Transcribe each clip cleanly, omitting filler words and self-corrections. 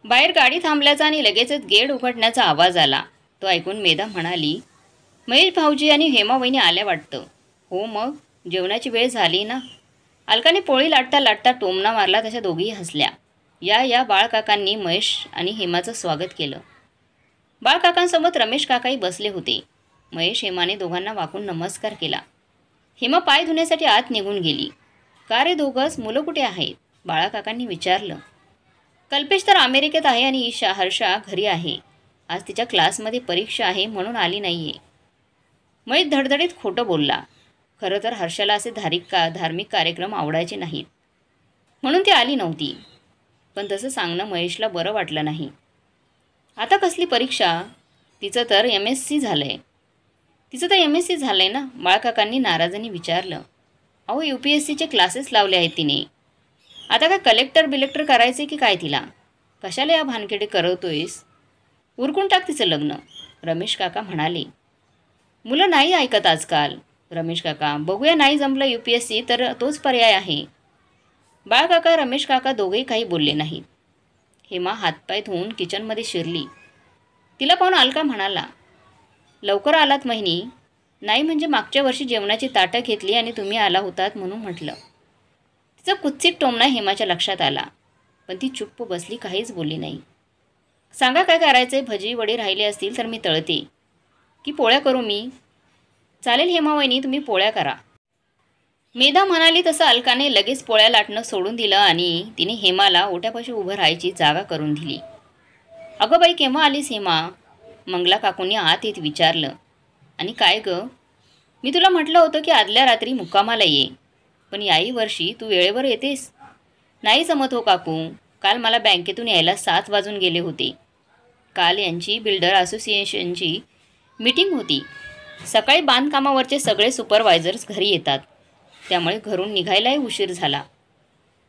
बाहेर गाडी थांबल्याचा आणि लगेचच गेट उघडण्याचा आवाज आला. तो ऐकून मेधा म्हणाली, महेश भाऊजी आणि हेमा वहिनी आल्या वाटतं. हो मग, जेवणाची वेळ झाली ना. अलकाने पोळी लाटता लाटता टोमणा मारला. तशा दोघीही हसल्या. या बाळकाकांनी महेश आणि हेमाचं स्वागत केलं. बाळकाकांसोबत रमेश काकाही बसले होते. महेश हेमाने दोघांना वाकून नमस्कार केला. हेमा पाय धुण्यासाठी आत निघून गेली. का रे दोघंच, मुलं कुठे आहेत? बाळकाकांनी विचारलं. कल्पेश तर अमेरिकेत आहे आणि हर्षा घरी आहे. आज तिच्या क्लासमध्ये परीक्षा आहे म्हणून आली नाही आहे. महेश धडधडीत खोटं बोलला. खरं तर हर्षाला असे धार्मिक कार्यक्रम आवडायचे नाहीत म्हणून ती आली नव्हती. पण तसं सांगणं महेशला बरं वाटलं नाही. आता कसली परीक्षा? तिचं तर MSc झालं आहे ना. बाळकाकांनी नाराजाने विचारलं. अहो, UPSCचे क्लासेस लावले आहेत तिने. आता काय कलेक्टर बिलेक्टर करायचे की काय तिला? कशाला या भानकेडे करवतोयस? उरकून टाक तिचं लग्न, रमेश काका म्हणाले. मुलं नाही ऐकत आजकाल. रमेश काका, बघूया नाही जमलं UPSC तर तोच पर्याय आहे. बाळकाका रमेश काका दोघेही काही बोलले नाहीत. हेमा हातपाय धुवून किचनमध्ये शिरली. तिला पाहून अलका म्हणाला, लवकर आलात महिनी. नाही म्हणजे मागच्या वर्षी जेवणाची ताटं घेतली आणि तुम्ही आला होतात म्हणून म्हटलं. तिचा कुत्सित टोमणा हेमाच्या लक्षात आला. पण ती चुप्प बसली, काहीच बोलली नाही. सांगा काय करायचे? भजी वडे राहिले असतील तर मी तळते की पोळ्या करू मी? चालेल हेमा वहिनी, तुम्ही पोळ्या करा. मेधा म्हणाली. तसं अलकाने लगेच पोळ्या लाटणं सोडून दिलं आणि तिने हेमाला ओट्यापाशी उभं राहायची जागा करून दिली. अगं बाई, केव्हा आलीस हेमा? मंगला काकूंनी आत येत विचारलं. आणि काय गं, मी तुला म्हटलं होतं की आदल्या रात्री मुक्कामाला ये, पण याही वर्षी तू वेळेवर येतेस? नाही जमत हो काकू. काल मला बँकेतून यायला 7 वाजून गेले होते. काल यांची बिल्डर असोसिएशनची मीटिंग होती. सकाळी बांधकामावरचे सगळे सुपरवायझर्स घरी येतात, त्यामुळे घरून निघायलाही उशीर झाला.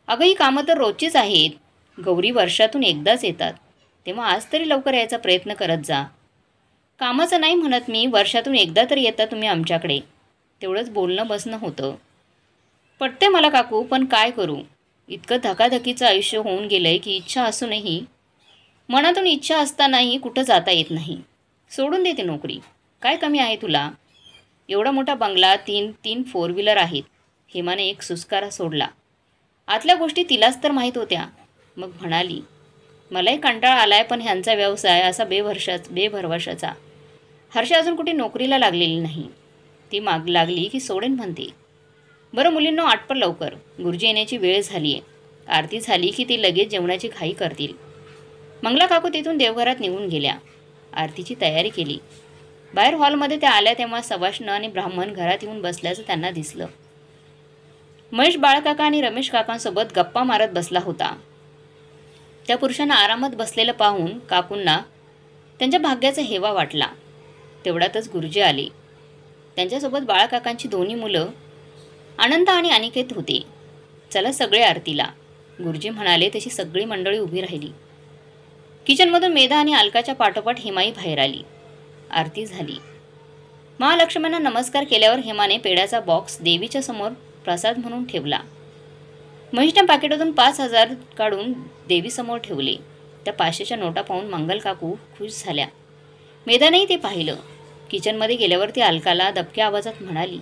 अगं, ही कामं तर रोजचीच आहेत. गौरी वर्षातून एकदाच येतात, तेव्हा आज तरी लवकर यायचा प्रयत्न करत जा. कामाचं नाही म्हणत मी, वर्षातून एकदा तरी येता तुम्ही आमच्याकडे. तेवढंच बोलणं बसणं होतं. पटते मला काकू, पण काय करू? इतकं धकाधकीचं आयुष्य होऊन गेलं आहे की इच्छा असूनही, मनातून इच्छा असतानाही कुठं जाता येत नाही. सोडून देते नोकरी. काय कमी आहे तुला? एवढा मोठा बंगला, 3 4 व्हीलर आहेत. हेमाने एक सुस्कारा सोडला. आतल्या गोष्टी तिलाच तर माहीत होत्या. मग म्हणाली, मलाही कंटाळा आलाय, पण ह्यांचा व्यवसाय असा बेभरवशाचा. हर्षा अजून कुठे नोकरीला लागलेली नाही. ती माग लागली की सोडेन म्हणते. बरं मुलींनो, आटपर लवकर, गुरुजी येण्याची वेळ झाली आहे. आरती झाली की ती लगेच जेवणाची घाई करतील. मंगला काकू तिथून देवघरात निघून गेल्या. आरतीची तयारी केली. बाहेर हॉलमध्ये त्या आल्या तेव्हा सवाष्ण आणि ब्राह्मण घरात येऊन बसल्याचं त्यांना दिसलं. महेश बाळकाका आणि रमेश काकांसोबत गप्पा मारत बसला होता. त्या पुरुषांना आरामात बसलेलं पाहून काकूंना त्यांच्या भाग्याचा हेवा वाटला. तेवढ्यातच गुरुजी आले. त्यांच्यासोबत बाळकाकांची दोन्ही मुलं आनंद आणि अनिकेत होते. चला सगळे आरतीला, गुरुजी म्हणाले. तशी सगळी मंडळी उभी राहिली. किचनमधून मेधा आणि अलकाच्या पाठोपाठ हेमाई बाहेर आली. आरती झाली. महालक्ष्म्यांना नमस्कार केल्यावर हेमाने पेढ्याचा बॉक्स देवीच्या समोर प्रसाद म्हणून ठेवला. महेशने पाकिटातून 5,000 काढून देवीसमोर ठेवले. त्या 500च्या नोटा पाहून मंगल काकू खुश झाल्या. मेधानेही ते पाहिलं. किचनमध्ये गेल्यावर ती अलकाला दबक्या आवाजात म्हणाली,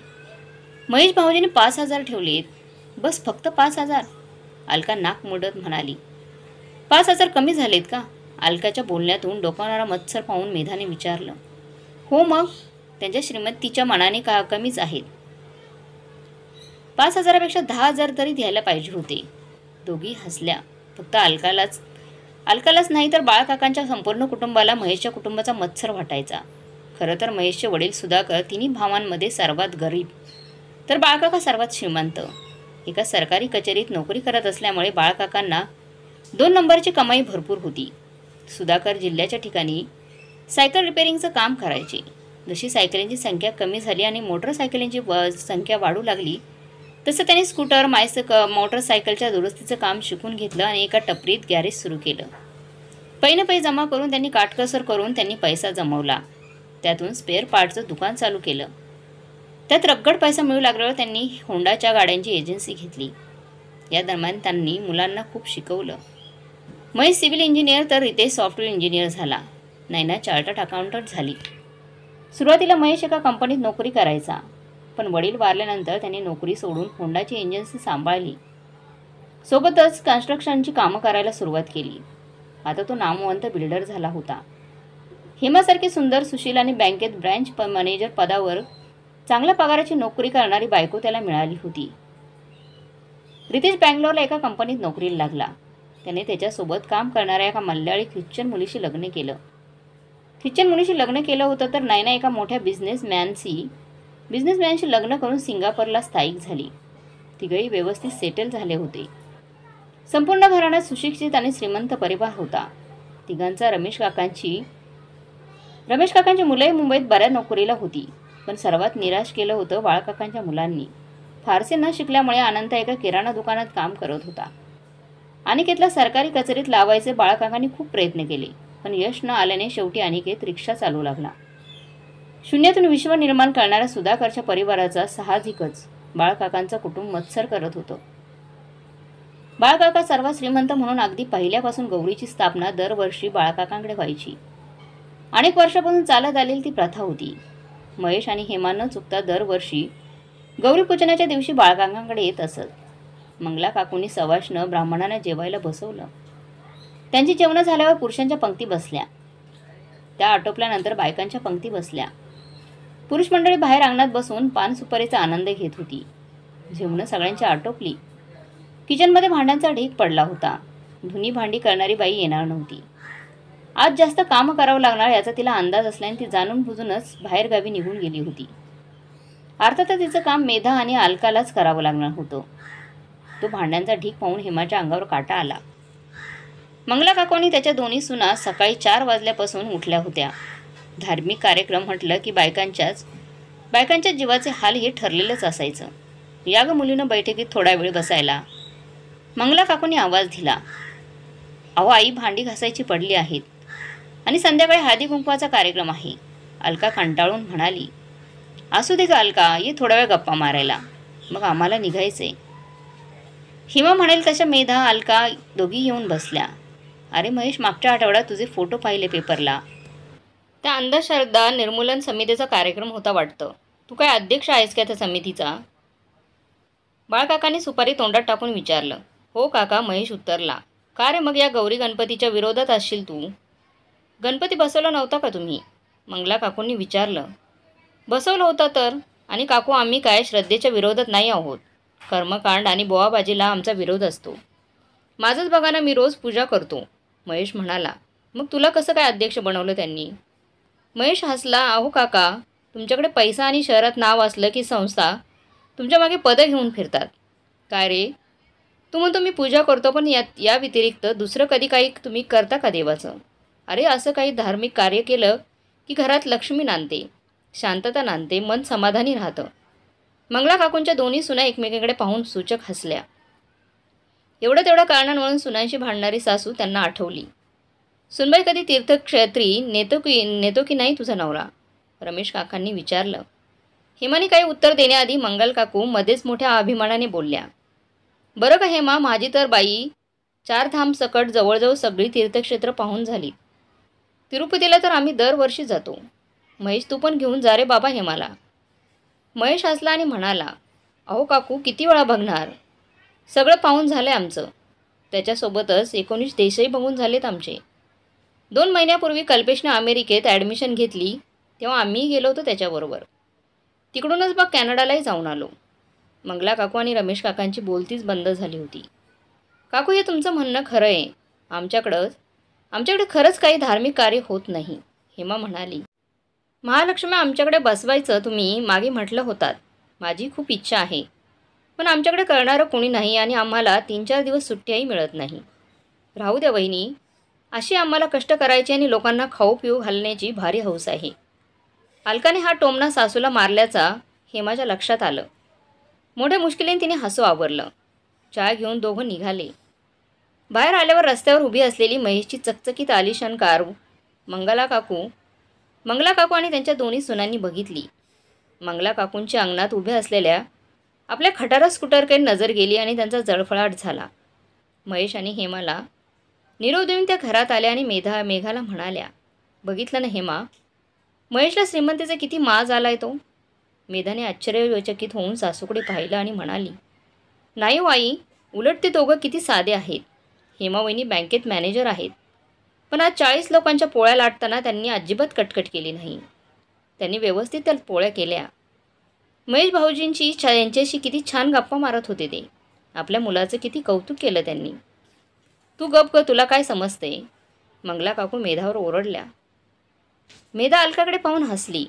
महेश भाऊजीने 5,000 ठेवलेत. बस फक्त 5,000? अलका नाक मुडत म्हणाली. 5,000 कमी झालेत का? अलकाच्या बोलण्यातून डोकावणारा मत्सर पाहून मेधाने विचारलं. हो मग, त्यांच्या श्रीमतीच्या मनाने कमीच आहेत. 5,000पेक्षा 10,000 तरी द्यायला पाहिजे होते. दोघी हसल्या. फक्त अलकालाच नाही तर बाळकाकांच्या संपूर्ण कुटुंबाला महेशच्या कुटुंबाचा मत्सर वाटायचा. खरं तर महेशचे वडील सुधाकर तिन्ही भावांमध्ये सर्वात गरीब, तर बाळकाका सर्वात श्रीमंत. एका सरकारी कचेरीत नोकरी करत असल्यामुळे बाळकाकांना 2 नंबरची कमाई भरपूर होती. सुधाकर जिल्ह्याच्या ठिकाणी सायकल रिपेअरिंगचं काम करायचे. जशी सायकलींची संख्या कमी झाली आणि मोटरसायकलींची संख्या वाढू लागली, तसं त्याने स्कूटर मोटरसायकलच्या दुरुस्तीचं काम शिकून घेतलं आणि एका टपरीत गॅरेज सुरू केलं. पै जमा करून त्यांनी काटकसर करून त्यांनी पैसा जमवला. त्यातून स्पेअर पार्टचं दुकान चालू केलं. त्यात रगड पैसा मिळू लागल्यावर त्यांनी होंडाच्या गाड्यांची एजन्सी घेतली. या दरम्यान त्यांनी मुलांना खूप शिकवलं. महेश सिव्हिल इंजिनियर तर रितेश सॉफ्टवेअर इंजिनियर झाला. नैना चार्टर्ड अकाउंटंट झाली. सुरुवातीला महेश एका कंपनीत नोकरी करायचा, पण वडील वारल्यानंतर त्याने नोकरी सोडून होंडाची एजन्सी सांभाळली. सोबतच कन्स्ट्रक्शनची कामं करायला सुरुवात केली. आता तो नामवंत बिल्डर झाला होता. हेमासारखी सुंदर, सुशील आणि बँकेत ब्रँच मॅनेजर पदावर चांगल्या पगाराची नोकरी करणारी बायको त्याला मिळाली होती. रितेश बँगलोरला एका कंपनीत नोकरीला लागला. त्याने त्याच्यासोबत काम करणाऱ्या एका मल्याळी ख्रिश्चन मुलीशी लग्न केलं. ख्रिश्चन मुलीशी लग्न केलं होतं तर नैना एका मोठ्या बिझनेसमॅनशी लग्न करून सिंगापूरला स्थायिक झाली. तिघही व्यवस्थित सेटल झाले होते. संपूर्ण घराण्यात सुशिक्षित आणि श्रीमंत परिवार होता. तिघांचा रमेश काकांची मुलंही मुंबईत बऱ्याच नोकरीला होती. पण सर्वात निराश केलं होतं बाळकाकांच्या मुलांनी. फारसे न शिकल्यामुळे अनंत एका किराणा दुकानात काम करत होता. अनिकेतला सरकारी कचेरीत लावायचे बाळकाकांनी खूप प्रयत्न केले, पण यश न आल्याने शेवटी अनिकेत रिक्षा चालवू लागला. शून्यातून विश्व निर्माण करणाऱ्या सुधाकरच्या परिवाराचा साहजिकच बाळकाकांचं कुटुंब मत्सर करत होतं. बाळकाका सर्वात श्रीमंत म्हणून अगदी पहिल्यापासून गौरीची स्थापना दरवर्षी बाळकाकांकडे व्हायची. अनेक वर्षापासून चालत आलेली ती प्रथा होती. महेश आणि हेमा न चुकता दरवर्षी गौरी पूजनाच्या दिवशी बाळकाकांकडे येत असत. मंगला काकूंनी सवाष्ण ब्राह्मणांना जेवायला बसवलं. त्यांची जेवणं झाल्यावर पुरुषांच्या पंक्ती बसल्या. त्या आटोपल्यानंतर बायकांच्या पंक्ती बसल्या. पुरुष मंडळी बाहेर अंगणात बसून पान सुपारीचा आनंद घेत होती. जेवणं सगळ्यांची आटोपली. किचनमध्ये भांड्यांचा ढीग पडला होता. धुनी भांडी करणारी बाई येणार नव्हती. आज जास्त कामं करावं लागणार याचा तिला अंदाज असल्याने ती जाणून बुजूनच बाहेरगावी निघून गेली होती. अर्थातच तिचं काम मेधा आणि अलकालाच करावं लागणार होतं. तो भांड्यांचा ढीग पाहून हेमाच्या अंगावर काटा आला. मंगला काकूंनी त्याच्या दोन्ही सुना सकाळी 4 वाजल्यापासून उठल्या होत्या. धार्मिक कार्यक्रम म्हटलं की बायकांच्या जीवाचे हाल हे ठरलेलंच असायचं. या ग मुलीनं बैठकीत थोडा वेळ बसायला. मंगला काकूंनी आवाज दिला, अहो आई, भांडी घासायची पडली आहेत आणि संध्याकाळी हळदी कुंकवाचा कार्यक्रम आहे. अलका कंटाळून म्हणाली, असू दे का अलका, ये थोडा वेळ गप्पा मारायला, मग आम्हाला निघायचंय. हिमा म्हणेल तशा मेधा, अलका दोघी येऊन बसल्या. अरे महेश, मागच्या आठवड्यात तुझे फोटो पाहिले पेपरला. त्या अंधश्रद्धा निर्मूलन समितीचा कार्यक्रम होता वाटतं. तू काय अध्यक्ष आहेस का त्या समितीचा? बाळकाकांनी सुपारी तोंडात टाकून विचारलं. हो काका, महेश उत्तरला. का रे, मग या गौरी गणपतीच्या विरोधात असशील तू? गणपती बसवला नव्हता का तुम्ही? मंगला काकूंनी विचारलं. बसवलं होतं तर. आणि काकू, आम्ही काय श्रद्धेच्या विरोधात नाही आहोत. कर्मकांड आणि बोवाबाजीला आमचा विरोध असतो. माझंच बघा ना, मी रोज पूजा करतो, महेश म्हणाला. मग तुला कसं काय अध्यक्ष बनवलं त्यांनी? महेश हसला. अहो काका, तुमच्याकडे पैसा आणि शहरात नाव असलं की संस्था तुमच्या मागे पदं घेऊन फिरतात. काय रे, तू म्हणतो मी पूजा करतो, पण या व्यतिरिक्त दुसरं कधी काही तुम्ही करता का देवाचं? अरे, असं काही धार्मिक कार्य केलं की घरात लक्ष्मी नांदते, शांतता नांदते, मन समाधानी राहतं. मंगला काकूंच्या दोन्ही सुना एकमेकांकडे पाहून सूचक हसल्या. एवढं तेवढं कारणांवरून सुनांशी भांडणारी सासू त्यांना आठवली. सुनबाई, कधी तीर्थक्षेत्री नेतो की नाही तुझा नवरा? रमेश काकांनी विचारलं. हेमाने काही उत्तर देण्याआधी मंगल काकू मध्येच मोठ्या अभिमानाने बोलल्या. बरं का हेमा, माझी तर बाई 4 धाम सकट जवळजवळ सगळी तीर्थक्षेत्र पाहून झाली. तिरुपतीला तर आम्ही दरवर्षी जातो. महेश, तू पण घेऊन जा रे बाबा हेमाला. महेश हसला आणि म्हणाला, अहो काकू, किती वेळा बघणार? सगळं पाहून झालं आमचं. त्याच्यासोबतच 19 देशही बघून झालेत आमचे. 2 महिन्यापूर्वी कल्पेशने अमेरिकेत ॲडमिशन घेतली तेव्हा आम्ही गेलो होतो त्याच्याबरोबर. तिकडूनच बघ कॅनडालाही जाऊन आलो. मंगला काकू आणि रमेश काकांची बोलतीच बंद झाली होती. काकू, हे तुमचं म्हणणं खरं आहे. आमच्याकडे खरंच काही धार्मिक कार्य होत नाही, हेमा म्हणाली. महालक्ष्मी आमच्याकडे बसवायचं तुम्ही मागे म्हटलं होतात. माझी खूप इच्छा आहे, पण आमच्याकडे करणारं कोणी नाही आणि आम्हाला 3-4 दिवस सुट्ट्याही मिळत नाही. राहू द्या वहिनी, अशी आम्हाला कष्ट करायची आणि लोकांना खाऊ पिऊ घालण्याची भारी हौस आहे. अलकाने हा टोमणा सासूला मारल्याचा हेमाच्या लक्षात आलं. मोठ्या मुश्किलीने तिने हसू आवरलं. चहा घेऊन दोघं निघाले. बाहेर आल्यावर रस्त्यावर उभी असलेली महेशची चकचकीत आलिशान कार मंगला काकू आणि त्यांच्या दोन्ही सुनांनी बघितली. मंगला काकूंच्या अंगणात उभ्या असलेल्या आपल्या खटारा स्कूटरकडे नजर गेली आणि त्यांचा जळफळाट झाला. महेश आणि हेमाला निरोप देऊन त्या घरात आल्या आणि मेघाला म्हणाल्या, बघितलं ना हेमा, महेशला श्रीमंतीचा किती माज आलाय तो. मेधाने आश्चर्यचकित होऊन सासूकडे पाहिलं आणि म्हणाली, नाही हो आई, उलट ते दोघं किती साधे आहेत. हेमावहिनी बँकेत मॅनेजर आहेत, पण आज 40 लोकांच्या पोळ्या लाटताना त्यांनी अजिबात कटकट केली नाही. त्यांनी व्यवस्थित त्या पोळ्या केल्या. महेश भाऊजींची यांच्याशी किती छान गप्पा मारत होते ते. आपल्या मुलाचं किती कौतुक केलं त्यांनी. तू गप ग, तुला काय समजते. मंगला काकू मेधावर ओरडल्या. मेधा अलकाकडे पाहून हसली.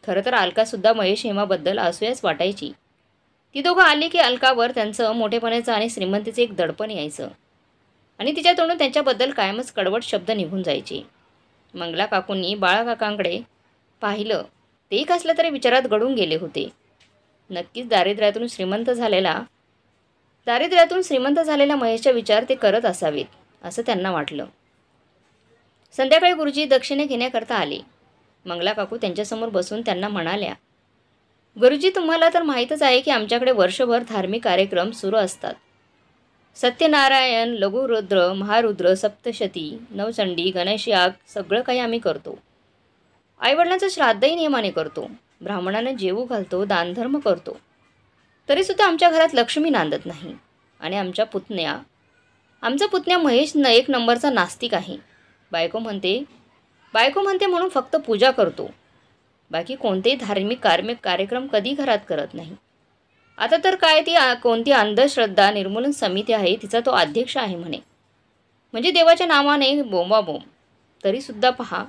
खरं तर अलकासुद्धा महेश हेमाबद्दल असूयाच वाटायची. ती दोघं आली की अलकावर त्यांचं मोठेपणाचं आणि श्रीमंतीचं एक दडपण यायचं आणि तिच्या तोंडून त्यांच्याबद्दल कायमच कडवट शब्द निघून जायचे. मंगला काकूंनी बाळाकाकांकडे पाहिलं. तेही कसल्या तरी विचारात गढून गेले होते. नक्कीच दारिद्र्यातून श्रीमंत झालेला महेशचा विचार ते करत असावेत, असं त्यांना वाटलं. संध्याकाळी गुरुजी दक्षिणे घेण्याकरता आले. मंगला काकू त्यांच्यासमोर बसून त्यांना म्हणाल्या, गुरुजी, तुम्हाला तर माहीतच आहे की आमच्याकडे वर्षभर धार्मिक कार्यक्रम सुरू असतात. सत्यनारायण, लघुरुद्र, महारुद्र, सप्तशती, नवचंडी, गणेश याग सगळं काही आम्ही करतो. आईवडिलांचं श्राद्धही नियमाने करतो. ब्राह्मणांना जेवू घालतो, दानधर्म करतो. तरीसुद्धा आमच्या घरात लक्ष्मी नांदत नाही. आणि आमचा पुतण्या महेश एक नंबरचा नास्तिक आहे. बायको म्हणते म्हणून फक्त पूजा करतो. बाकी कोणतेही धार्मिक कार्यक्रम कधी घरात करत नाही. आता तर काय ती कोणती अंधश्रद्धा निर्मूलन समिती आहे, तिचा तो अध्यक्ष आहे म्हणे. म्हणजे देवाच्या नावाने बोंबाबोंब. तरीसुद्धा पहा,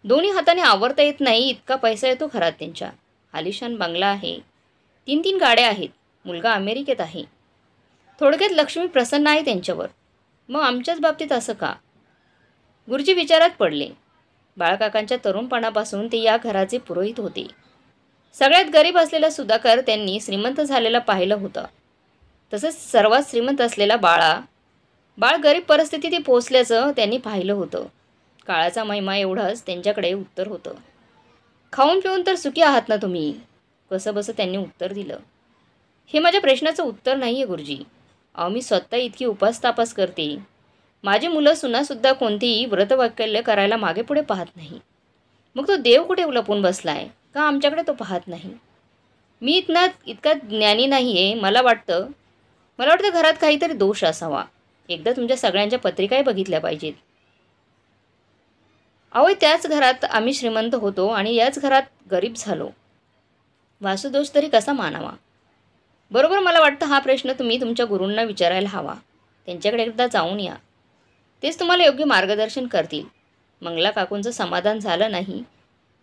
दोन्ही हाताने आवरता येत नाही इतका पैसा येतो घरात त्यांच्या. आलिशान बंगला आहे, 3 गाड्या आहेत, मुलगा अमेरिकेत आहे. थोडक्यात लक्ष्मी प्रसन्न आहे त्यांच्यावर. मग आमच्याच बाबतीत असं का. गुरुजी विचारात पडले. बाळकाकांच्या तरुणपणापासून ते या घराचे पुरोहित होते. सगळ्यात गरीब असलेला सुधाकर त्यांनी श्रीमंत झालेला पाहिलं होतं. तसंच सर्वात श्रीमंत असलेला बाळ गरीब परिस्थितीत पोचल्याचं त्यांनी पाहिलं होतं. काळाचा महिमा एवढंच त्यांच्याकडे उत्तर होतं. खाऊन पिऊन तर सुखी आहात ना तुम्ही, कसंबसं त्यांनी उत्तर दिलं. हे माझ्या प्रश्नाचं उत्तर नाही आहे गुरुजी. अहो, मी स्वतः इतकी उपास करते. माझी मुलं सुनासुद्धा कोणतीही व्रतवाक्य करायला मागे पुढे पाहत नाही. मग तो देव कुठे लपून बसलाय का आमच्याकडे तो पाहत नाही. मी इतका ज्ञानी नाही आहे. मला वाटतं घरात काहीतरी दोष असावा. एकदा तुमच्या सगळ्यांच्या पत्रिकाही बघितल्या पाहिजेत. अहो, त्याच घरात आम्ही श्रीमंत होतो आणि याच घरात गरीब झालो. वासुदोष तरी कसा मानावा. बरोबर, मला वाटतं हा प्रश्न तुम्ही तुमच्या गुरूंना विचारायला हवा. त्यांच्याकडे एकदा जाऊन या, तेच तुम्हाला योग्य मार्गदर्शन करतील. मंगला काकूंचं समाधान झालं नाही,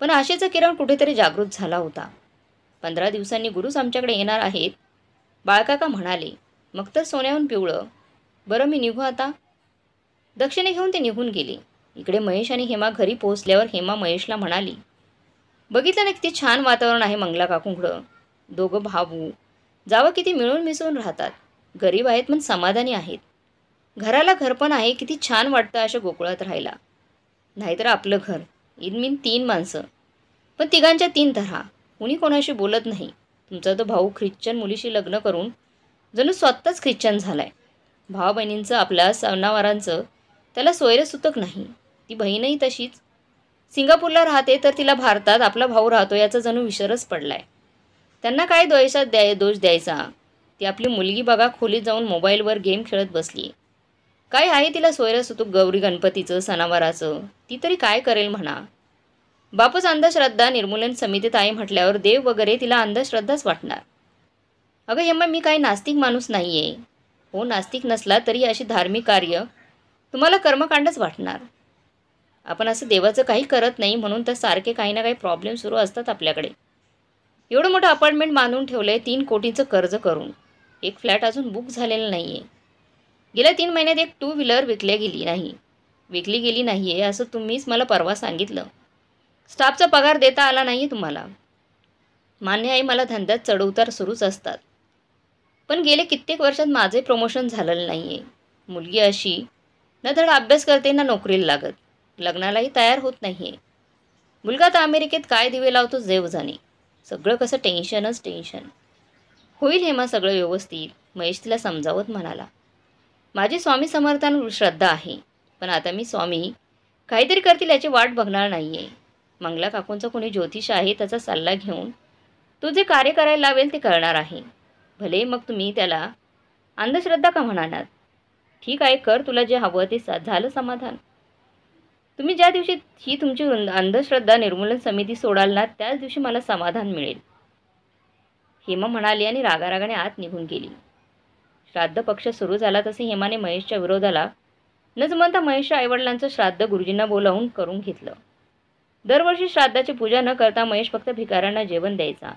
पण आशेचा किरण कुठेतरी जागृत झाला होता. 15 दिवसांनी गुरुच आमच्याकडे येणार आहेत, बाळकाका म्हणाले. मग तर सोन्याहून पिवळं. बरं, मी निघू आता. दक्षिणे घेऊन ते निघून गेले. इकडे महेश आणि हेमा घरी पोहोचल्यावर हेमा महेशला म्हणाली, बघितलं ना किती छान वातावरण आहे मंगला काकूंकडं. दोघं भाऊ जावं किती मिळून मिसळून राहतात. गरीब आहेत पण समाधानी आहेत. घराला घर पण आहे. किती छान वाटतं अशा गोकुळात राहायला. नाहीतर आपलं घर इनमीन 3 माणसं, पण तिघांच्या 3 तऱ्हा. कुणी कोणाशी बोलत नाही. तुमचा तो भाऊ ख्रिश्चन मुलीशी लग्न करून जणू स्वतःच ख्रिश्चन झालाय. भावा बहिणींचं, आपल्या सणावारांचं त्याला सोयरसुतक नाही. ती बहीणही तशीच. सिंगापूरला राहते तर तिला भारतात आपला भाऊ राहतो याचा जणू विसरच पडलाय. त्यांना काय दोष द्यायचा. ती आपली मुलगी बघा, खोलीत जाऊन मोबाईलवर गेम खेळत बसली. काय आहे तिला सोयरसुतक गौरी गणपतीचं, सणावाराचं. ती तरी काय करेल म्हणा. बापच अंधश्रद्धा निर्मूलन समितीत आहे म्हटल्यावर देव वगैरे तिला अंधश्रद्धाच वाटणार. अगं हेमा, मी काही नास्तिक माणूस नाही आहे. हो, नास्तिक नसला तरी अशी धार्मिक कार्य तुम्हाला कर्मकांडच वाटणार. आपण असं देवाचं काही करत नाही म्हणून तर सारखे काही ना काही प्रॉब्लेम सुरू असतात आपल्याकडे. एवढं मोठं अपार्टमेंट बांधून ठेवलं आहे 3 कोटीचं कर्ज करून. एक फ्लॅट अजून बुक झालेलं नाही आहे. गेल्या 3 महिन्यात एक 2 व्हीलर विकली गेली नाही आहे असं तुम्हीच मला परवा सांगितलं. स्टाफचा पगार देता आला नाही आहे तुम्हाला. मान्य आहे, मला धंद्यात चढउतार सुरूच असतात. पण गेले कित्येक वर्षात माझे प्रमोशन झालेलं नाही आहे. मुलगी अशी ना धड अभ्यास करते ना नोकरीला लागत. लग्नालाही तयार होत नाही आहे. मुलगा तर अमेरिकेत काय दिवे लावतो देव जाणे. सगळं कसं टेन्शन. होईल हेमा सगळं व्यवस्थित, महेश तिला समजावत म्हणाला. माझी स्वामी समर्थांवर श्रद्धा आहे. पण आता मी स्वामी काहीतरी करतील याची वाट बघणार नाही आहे. मंगला काकूंचा कोणी ज्योतिष आहे त्याचा सल्ला घेऊन तू जे कार्य करायला लावेल ते करणार आहे. भले मग तुम्ही त्याला अंधश्रद्धा का म्हणालात? ठीक आहे, कर, तुला जे हवं ते झालं समाधान. तुम्ही ज्या दिवशी ही तुमची अंधश्रद्धा निर्मूलन समिती सोडाल ना त्याच दिवशी मला समाधान मिळेल, हेमा म्हणाली आणि रागारागाने आत निघून गेली. श्राद्ध पक्ष सुरू झाला तसे हेमाने महेशच्या विरोधाला न जमता महेशच्या आईवडिलांचं श्राद्ध गुरुजींना बोलावून करून घेतलं. दरवर्षी श्राद्धाची पूजा न करता महेश फक्त भिकाऱ्यांना जेवण द्यायचा.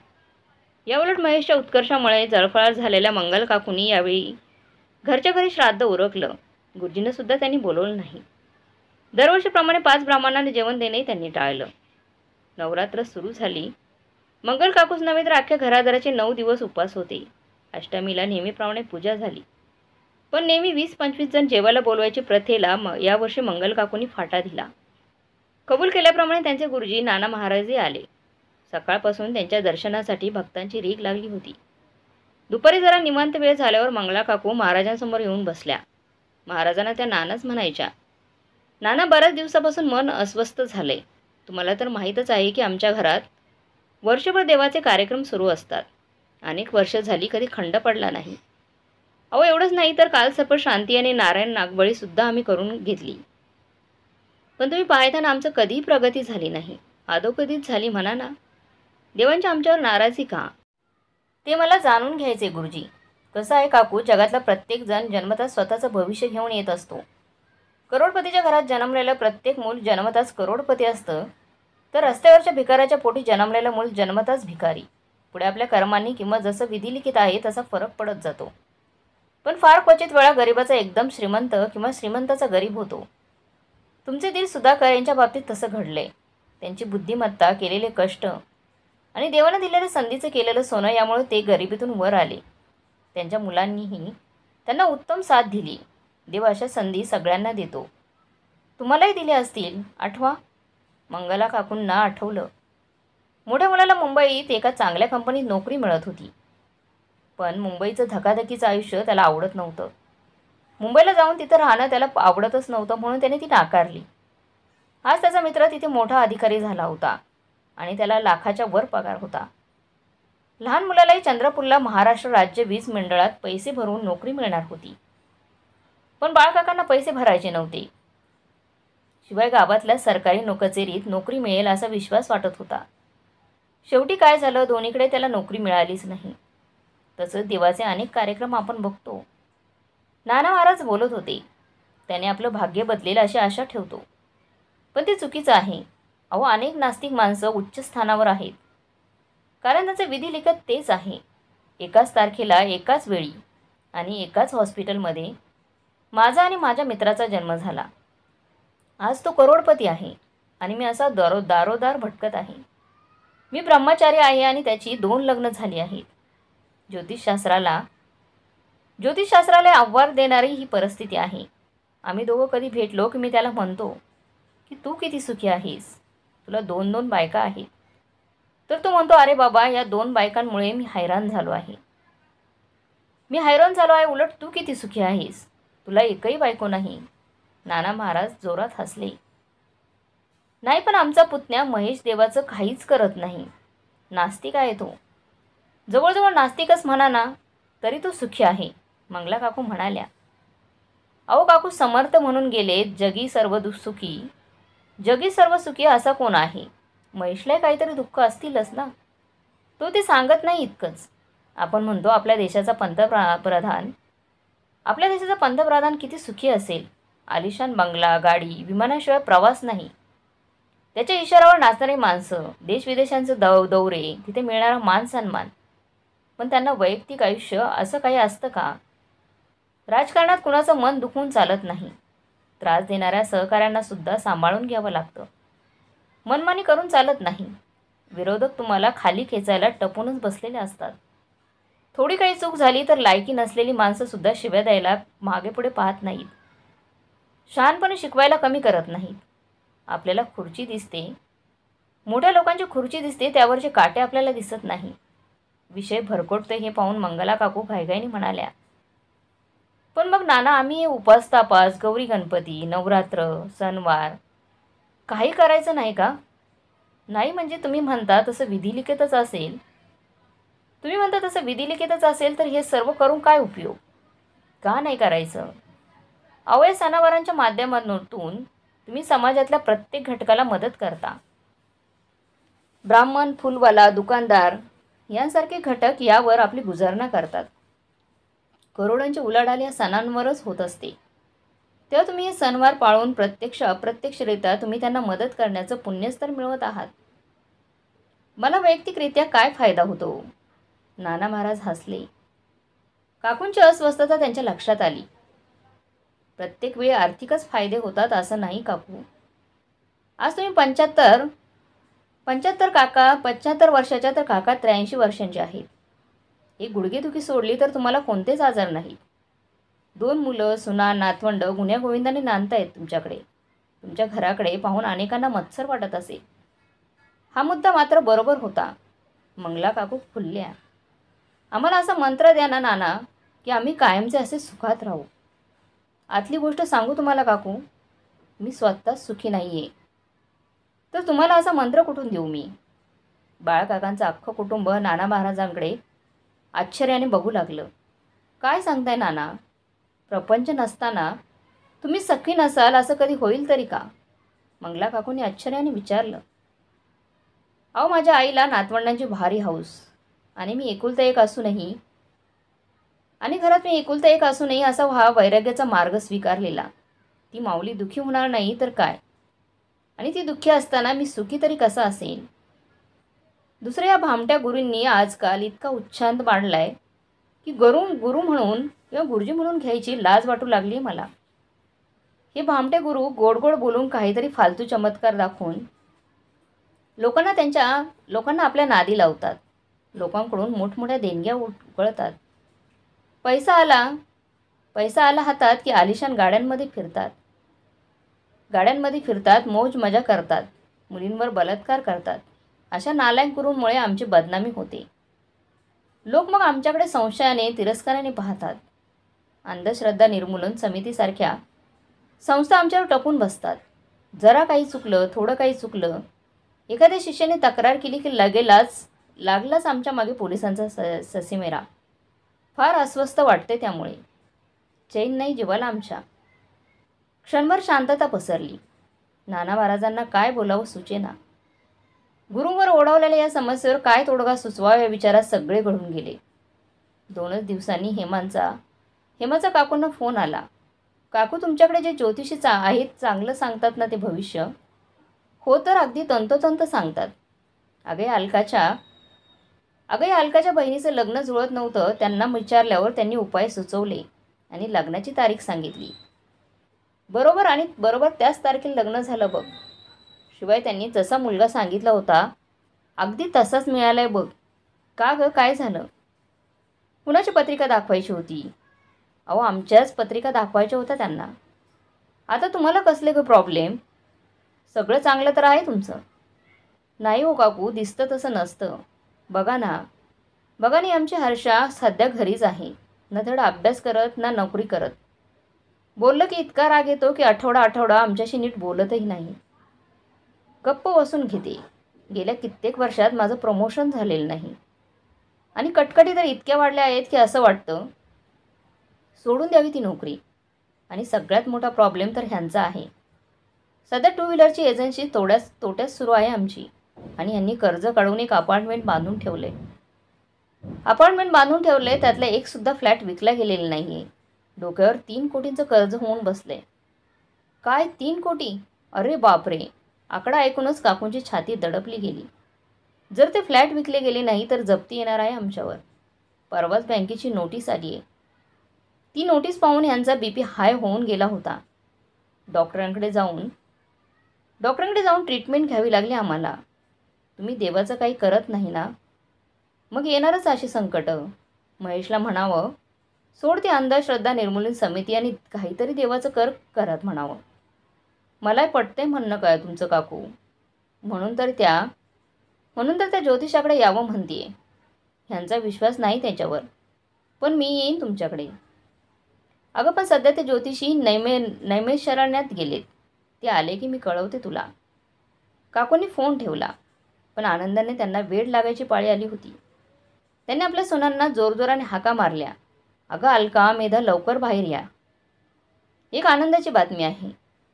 याउलट महेशच्या उत्कर्षामुळे जळफळाट झालेल्या मंगल काकूंनी यावेळी घरच्या घरी श्राद्ध उरकलं. गुरुजींना सुद्धा त्यांनी बोलवलं नाही. दरवर्षीप्रमाणे 5 ब्राह्मणांना जेवण देणंही त्यांनी टाळलं. नवरात्र सुरू झाली. मंगल काकूच नव्हे तर अख्ख्या घरादाराचे 9 दिवस उपवास होते. अष्टमीला नेहमीप्रमाणे पूजा झाली. पण नेहमी 20-25 जण जेवायला बोलवायची प्रथेला यावर्षी मंगल काकूंनी फाटा दिला. कबूल केल्याप्रमाणे त्यांचे गुरुजी नाना महाराजही आले. सकाळपासून त्यांच्या दर्शनासाठी भक्तांची रीघ लागली होती. दुपारी जरा निवांत वेळ झाल्यावर मंगला काकू महाराजांसमोर येऊन बसल्या. महाराजांना त्या नानाच म्हणायच्या. नाना, बऱ्याच दिवसापासून मन अस्वस्थ झालंय. तुम्हाला तर माहीतच आहे की आमच्या घरात वर्षभर देवाचे कार्यक्रम सुरू असतात. अनेक वर्ष झाली कधी खंड पडला नाही. अहो, एवढंच नाही तर काल सपळ शांती आणि नारायण नागबळीसुद्धा आम्ही करून घेतली. पण तुम्ही पाहताना आमचं कधीही प्रगती झाली नाही. अधोगतीच झाली म्हणा ना. देवांची आमच्यावर नाराजी का? ते मला जाणून घ्यायचे गुरुजी. कसं आहे काकू, जगातला प्रत्येक जण जन्मतःच स्वतःचं भविष्य घेऊन येत असतो. करोडपतीच्या घरात जन्मलेलं प्रत्येक मूल जन्मतःच करोडपती असतं, तर रस्त्यावरच्या भिकाऱ्याच्या पोटी जन्मलेलं मूल जन्मतःच भिकारी. पुढे आपल्या कर्मांनी किंवा जसं विधिलिखित आहे तसा फरक पडत जातो. पण फार क्वचित वेळा गरिबाचा एकदम श्रीमंत किंवा श्रीमंताचा गरीब होतो. तुमचे दीर सुधाकर यांच्या बाबतीत तसं घडलंय. त्यांची बुद्धिमत्ता, केलेले कष्ट आणि देवानं दिलेल्या संधीचं केलेलं सोनं यामुळे ते गरिबीतून वर आले. त्यांच्या मुलांनीही त्यांना उत्तम साथ दिली. देव अशा संधी सगळ्यांना देतो. तुम्हालाही दिले असतील, आठवा. मंगला काकूंना आठवलं. मोठ्या मुलाला मुंबईत एका चांगल्या कंपनीत नोकरी मिळत होती. पण मुंबईचं धकाधकीचं आयुष्य त्याला आवडत नव्हतं. मुंबईला जाऊन तिथं राहणं त्याला आवडतच नव्हतं, म्हणून त्याने ती नाकारली. आज त्याचा मित्र तिथे मोठा अधिकारी झाला होता आणि त्याला लाखाच्या वर पगार होता. लहान मुलालाही चंद्रपूरला महाराष्ट्र राज्य वीज मंडळात पैसे भरून नोकरी मिळणार होती. पण बाळकाकांना पैसे भरायचे नव्हते. शिवाय गावातल्या सरकारी कचेरीत नोकरी मिळेल असा विश्वास वाटत होता. शेवटी काय झालं, दोन्हीकडे त्याला नोकरी मिळालीच नाही. तसंच देवाचे अनेक कार्यक्रम आपण बघतो. नाना महाराज बोलत होते, त्याने आपलं भाग्य बदलेल अशी आशा ठेवतो. पण ते चुकीचं आहे. अहो, अनेक नास्तिक माणसं उच्च स्थानावर आहेत, कारण त्यांचं विधिलिखित तेच आहे. एकाच तारखेला, एकाच वेळी आणि एकाच हॉस्पिटलमध्ये माझा आणि माझ्या मित्राचा जन्म झाला. आज तो करोडपती आहे आणि मी असा दारोदार भटकत आहे. मी ब्रह्मचारी आहे आणि त्याची 2 लग्न झाली आहेत. ज्योतिषशास्त्राला आव्हान देणारी ही परिस्थिती आहे. आम्ही दोघं कधी भेटलो की मी त्याला म्हणतो की तू किती सुखी आहेस, तुला 2-2 बायका आहेत. तर तो म्हणतो, अरे बाबा, या 2 बायकांमुळे मी हैराण झालो आहे. उलट तू किती सुखी आहेस, तुला एकही बायको नाही. नाना महाराज जोरात हसले. नाही, पण आमचा पुतण्या महेश देवाचं काहीच करत नाही. नास्तिक आहे तो. जवळजवळ नास्तिकच म्हणा ना, तरी तो सुखी आहे, मंगला काकू म्हणाल्या. अहो काकू, समर्थ म्हणून गेले, जगी सर्व सुखी असा कोण आहे? महेशला काहीतरी दुःख असतीलच ना. तो ते सांगत नाही इतकंच. आपण म्हणतो आपल्या देशाचा पंतप्रधान किती सुखी असेल. आलिशान बंगला, गाडी, विमानाशिवाय प्रवास नाही. त्याच्या इशाऱ्यावर नाचणारी माणसं, देशविदेशांचे दौरे, तिथे मिळणारा मान सन्मान. पण त्यांना वैयक्तिक आयुष्य असं काही असतं का? राजकारणात कुणाचं मन दुखवून चालत नाही. त्रास देणाऱ्या सहकाऱ्यांना सुद्धा सांभाळून घ्यावं लागतं. मनमानी करून चालत नाही. विरोधक तुम्हाला खाली खेचायला टपूनच बसलेले असतात. थोडी काही चूक झाली तर लायकी नसलेली माणसंसुद्धा शिव्या द्यायला मागे पुढे पाहत नाहीत. शहाणपणे शिकवायला कमी करत नाहीत. आपल्याला खुर्ची दिसते, मोठ्या लोकांची खुर्ची दिसते, त्यावरचे काटे आपल्याला दिसत नाही. विषय भरकटतोय हे पाहून मंगला काकू घाईघाईने म्हणाल्या, पण मग नाना, आम्ही उपास तापास, गौरी गणपती, नवरात्र, सणवार काही करायचं नाही का? नाही म्हणजे तुम्ही म्हणता तसं विधिलिखितच असेल. तुम्ही म्हणता तसं विधिलिखितच असेल तर हे सर्व करून काय उपयोग? का नाही करायचं? अहो, या सणावारांच्या माध्यमातून तुम्ही समाजातल्या प्रत्येक घटकाला मदत करता. ब्राह्मण, फुलवाला, दुकानदार यांसारखे घटक यावर आपली गुजारणा करतात. करोडांची उलाढाल या सणांवरच होत असते. तेव्हा तुम्ही हे सणवार पाळून प्रत्यक्ष अप्रत्यक्षरित्या तुम्ही त्यांना मदत करण्याचं पुण्यच तर मिळवत आहात. मला वैयक्तिकरित्या काय फायदा होतो? नाना महाराज हसले. काकूंची अस्वस्थता त्यांच्या लक्षात आली. प्रत्येक वेळी आर्थिकच फायदे होतात असं नाही काकू. आज तुम्ही 75 वर्षाच्या, तर काका 83 वर्षांचे आहेत. एक गुडघेदुखी सोडली तर तुम्हाला कोणतेच आजार नाहीत. 2 मुलं, सुना, नातवंड गुण्यागोविंदाने नांदतायत तुमच्याकडे. तुमच्या घराकडे पाहून अनेकांना मत्सर वाटत असेल. हा मुद्दा मात्र बरोबर होता. मंगला काकू फुलल्या. आम्हाला असा मंत्र द्या ना नाना, की आम्ही कायमचे असे सुखात राहू. आतली गोष्ट सांगू तुम्हाला काकू, मी स्वतःच सुखी नाही आहे. तर तुम्हाला असा मंत्र कुठून देऊ मी? बाळकाकांचं अख्खं कुटुंब नाना महाराजांकडे आश्चर्याने बघू लागलं. काय सांगताय नाना? प्रपंच नसताना तुम्ही सख्खी नसाल असं कधी होईल तरी का? मंगला काकूंनी आश्चर्याने विचारलं. अहो, माझ्या आईला नातवंडांची भारी हौस. आणि घरात मी एकुलता एक असूनही असा हा वैराग्याचा मार्ग स्वीकारलेला. ती माऊली दुःखी होणार नाही तर काय? आणि ती दुःखी असताना मी सुखी तरी कसा असेल? दुसऱ्या या भामट्या गुरूंनी आजकाल इतका उच्छांत मांडलाय की गुरु म्हणून किंवा गुरुजी म्हणून घ्यायची लाज वाटू लागली मला. हे भामटे गुरु गोड गोड बोलून काहीतरी फालतू चमत्कार दाखवून लोकांना आपल्या नादी लावतात. लोकांकडून मोठमोठ्या देणग्या उकळतात. पैसा आला हातात की आलिशान गाड्यांमध्ये फिरतात, मौज मजा करतात, मुलींवर बलात्कार करतात. अशा नालायक गुरूंमुळे आमची बदनामी होते. लोक मग आमच्याकडे संशयाने, तिरस्काराने पाहतात. अंधश्रद्धा निर्मूलन समितीसारख्या संस्था आमच्यावर टपून बसतात. जरा काही चुकलं, थोडं काही चुकलं, एखाद्या शिष्याने तक्रार केली की लागलाच आमच्या मागे पोलिसांचा ससेमेरा. फार अस्वस्थ वाटते त्यामुळे. चैन नाही जीवाला आमच्या. क्षणभर शांतता पसरली. नाना महाराजांना काय बोलावं सुचेना. गुरूंवर ओढवलेल्या या समस्येवर काय तोडगा सुचवावा या विचारात सगळे गळून गेले. 2च दिवसांनी हेमाचा काकूंना फोन आला. काकू, तुमच्याकडे जे ज्योतिषी आहेत चांगलं सांगतात ना ते भविष्य? हो, तर अगदी तंतोतंत सांगतात. अगं या अलकाच्या बहिणीचं लग्न जुळत नव्हतं. त्यांना विचारल्यावर त्यांनी उपाय सुचवले आणि लग्नाची तारीख सांगितली. बरोबर त्याच तारखेला लग्न झालं बघ. शिवाय त्यांनी जसा मुलगा सांगितला होता अगदी तसाच मिळालाय बघ. का गं, काय झालं? कुणाची पत्रिका दाखवायची होती? अहो, आमच्याच पत्रिका दाखवायच्या होत्या त्यांना. आता तुम्हाला कसले गं प्रॉब्लेम? सगळं चांगलं तर आहे तुमचं. नाही हो काकू, दिसतं तसं नसतं. बघा ना आमची हर्षा सध्या घरीच आहे. ना धड अभ्यास करत ना नोकरी करत. बोललं की इतका राग येतो की आठवडा आमच्याशी नीट बोलतही नाही. गप्प बसून घेते. गेल्या कित्येक वर्षात माझं प्रमोशन झालेलं नाही. आणि कटकटी तर इतक्या वाढल्या आहेत की असं वाटतं सोडून द्यावी ती नोकरी. आणि सगळ्यात मोठा प्रॉब्लेम तर ह्यांचा आहे. सध्या 2 व्हीलरची एजन्सी तोट्यात सुरू आहे आमची. आणि यांनी कर्ज काढून एक अपार्टमेंट बांधून ठेवले. त्यातला एक सुद्धा फ्लॅट विकला गेलेला नाही आहे. डोक्यावर 3 कोटींचं कर्ज होऊन बसले. काय 3 कोटी? अरे बापरे! आकडा ऐकूनच काकूंची छाती दडपली गेली. जर ते फ्लॅट विकले गेले नाही तर जप्ती येणार आहे आमच्यावर. परवाच बँकेची नोटीस आली आहे. ती नोटीस पाहून यांचा BP हाय होऊन गेला होता. डॉक्टरांकडे जाऊन ट्रीटमेंट घ्यावी लागली आम्हाला. तुम्ही देवाचं काही करत नाही ना, मग येणारच अशी संकट. महेशला म्हणावं, सोड ती अंधश्रद्धा निर्मूलन समिती आणि काहीतरी देवाचं करत म्हणावं. मलाही पटतंय म्हणणं काय तुमचं काकू. म्हणून तर त्या ज्योतिषाकडे यावं म्हणतीये. ह्यांचा विश्वास नाही त्याच्यावर. पण मी येईन तुमच्याकडे. अगं पण सध्या ते ज्योतिषी नैमिषारण्यात गेलेत. ते आले की मी कळवते तुला. काकूंनी फोन ठेवला. पण आनंदाने त्यांना वेड लागायची पाळी आली होती. त्यांनी आपल्या सुनांना जोरजोराने हाका मारल्या. अगं अलका, मेधा, लवकर बाहेर या. एक आनंदाची बातमी आहे.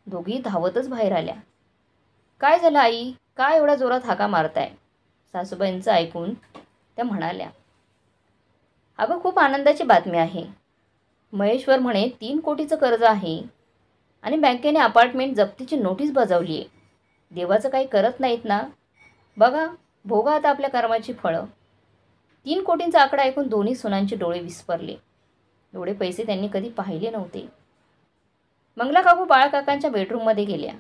दोघी धावतच बाहेर आल्या. काय झालं आई? काय एवढा जोरात हाका मारताय? सासूबाईंचं ऐकून त्या म्हणाल्या. अगं खूप आनंदाची बातमी आहे. महेश्वर म्हणे 3 कोटीचं कर्ज आहे आणि बँकेने अपार्टमेंट जप्तीची नोटीस बजावली आहे. देवाचं काही करत नाहीत ना. बघा, भोगा आता आपल्या कर्माची फळं. 3 कोटींचा आकडा ऐकून दोन्ही सुनांचे डोळे विस्फारले. एवढे पैसे त्यांनी कधी पाहिले नव्हते. मंगला काकू बाळकाकांच्या बेडरूममध्ये गेल्या.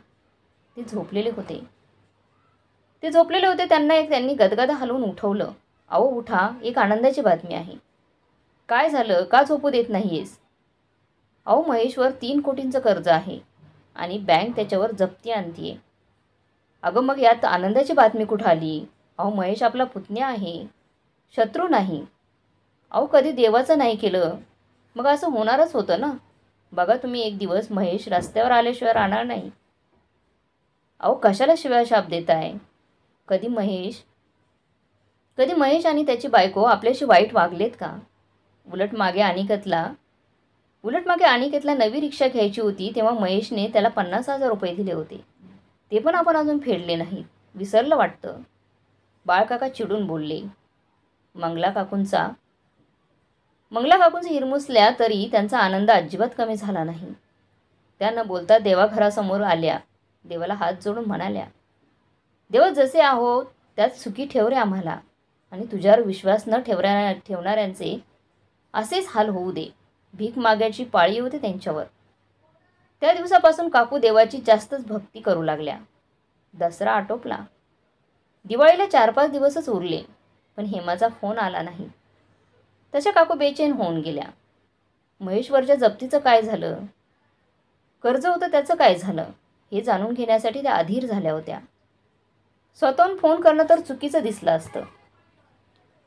ते झोपलेले होते. त्यांनी गदगदा हलवून उठवलं. अहो उठा, एक आनंदाची बातमी आहे. काय झालं? का झोपू देत नाहीयेस? अहो महेश्वर 3 कोटींचं कर्ज आहे आणि बँक त्याच्यावर जप्ती आणतीये. अगं मग यात आनंदाची बातमी कुठं आली? अहो महेश आपला पुतण्या आहे, शत्रू नाही. अहो कधी देवाचं नाही केलं मग असं होणारच होतं ना. बघा तुम्ही एक दिवस महेश रस्त्यावर आल्याशिवाय राहणार नाही. अहो कशाला शिवाय शाप देताय? कधी महेश आणि त्याची बायको आपल्याशी वाईट वागलेत का? उलट मागे अनिकेतला नवी रिक्षा घ्यायची होती तेव्हा महेशने त्याला 50,000 रुपये दिले होते. ते पण आपण अजून फेडले नाहीत. विसरलं वाटतं. बाळकाका चिडून बोलले. मंगला काकूंचा हिरमुसल्या तरी त्यांचा आनंद अजिबात कमी झाला नाही. त्या न बोलता देवाघरासमोर आल्या. देवाला हात जोडून म्हणाल्या, देवा जसे आहोत त्यात सुखी ठेव रे आम्हाला आणि तुझ्यावर विश्वास न ठेवणाऱ्यांचे असेच हाल होऊ दे. भीक मागायची पाळी होती त्यांच्यावर. त्या दिवसापासून काकू देवाची जास्तच भक्ती करू लागल्या. दसरा आटोपला. दिवाळीला 4-5 दिवसच उरले पण हेमाचा फोन आला नाही. तशा काकू बेचैन होऊन गेल्या. महेश्वरच्या जप्तीचं काय झालं? कर्ज होतं त्याचं काय झालं? हे जाणून घेण्यासाठी त्या अधीर झाल्या होत्या. स्वतःहून फोन करणं तर चुकीचं दिसलं असतं.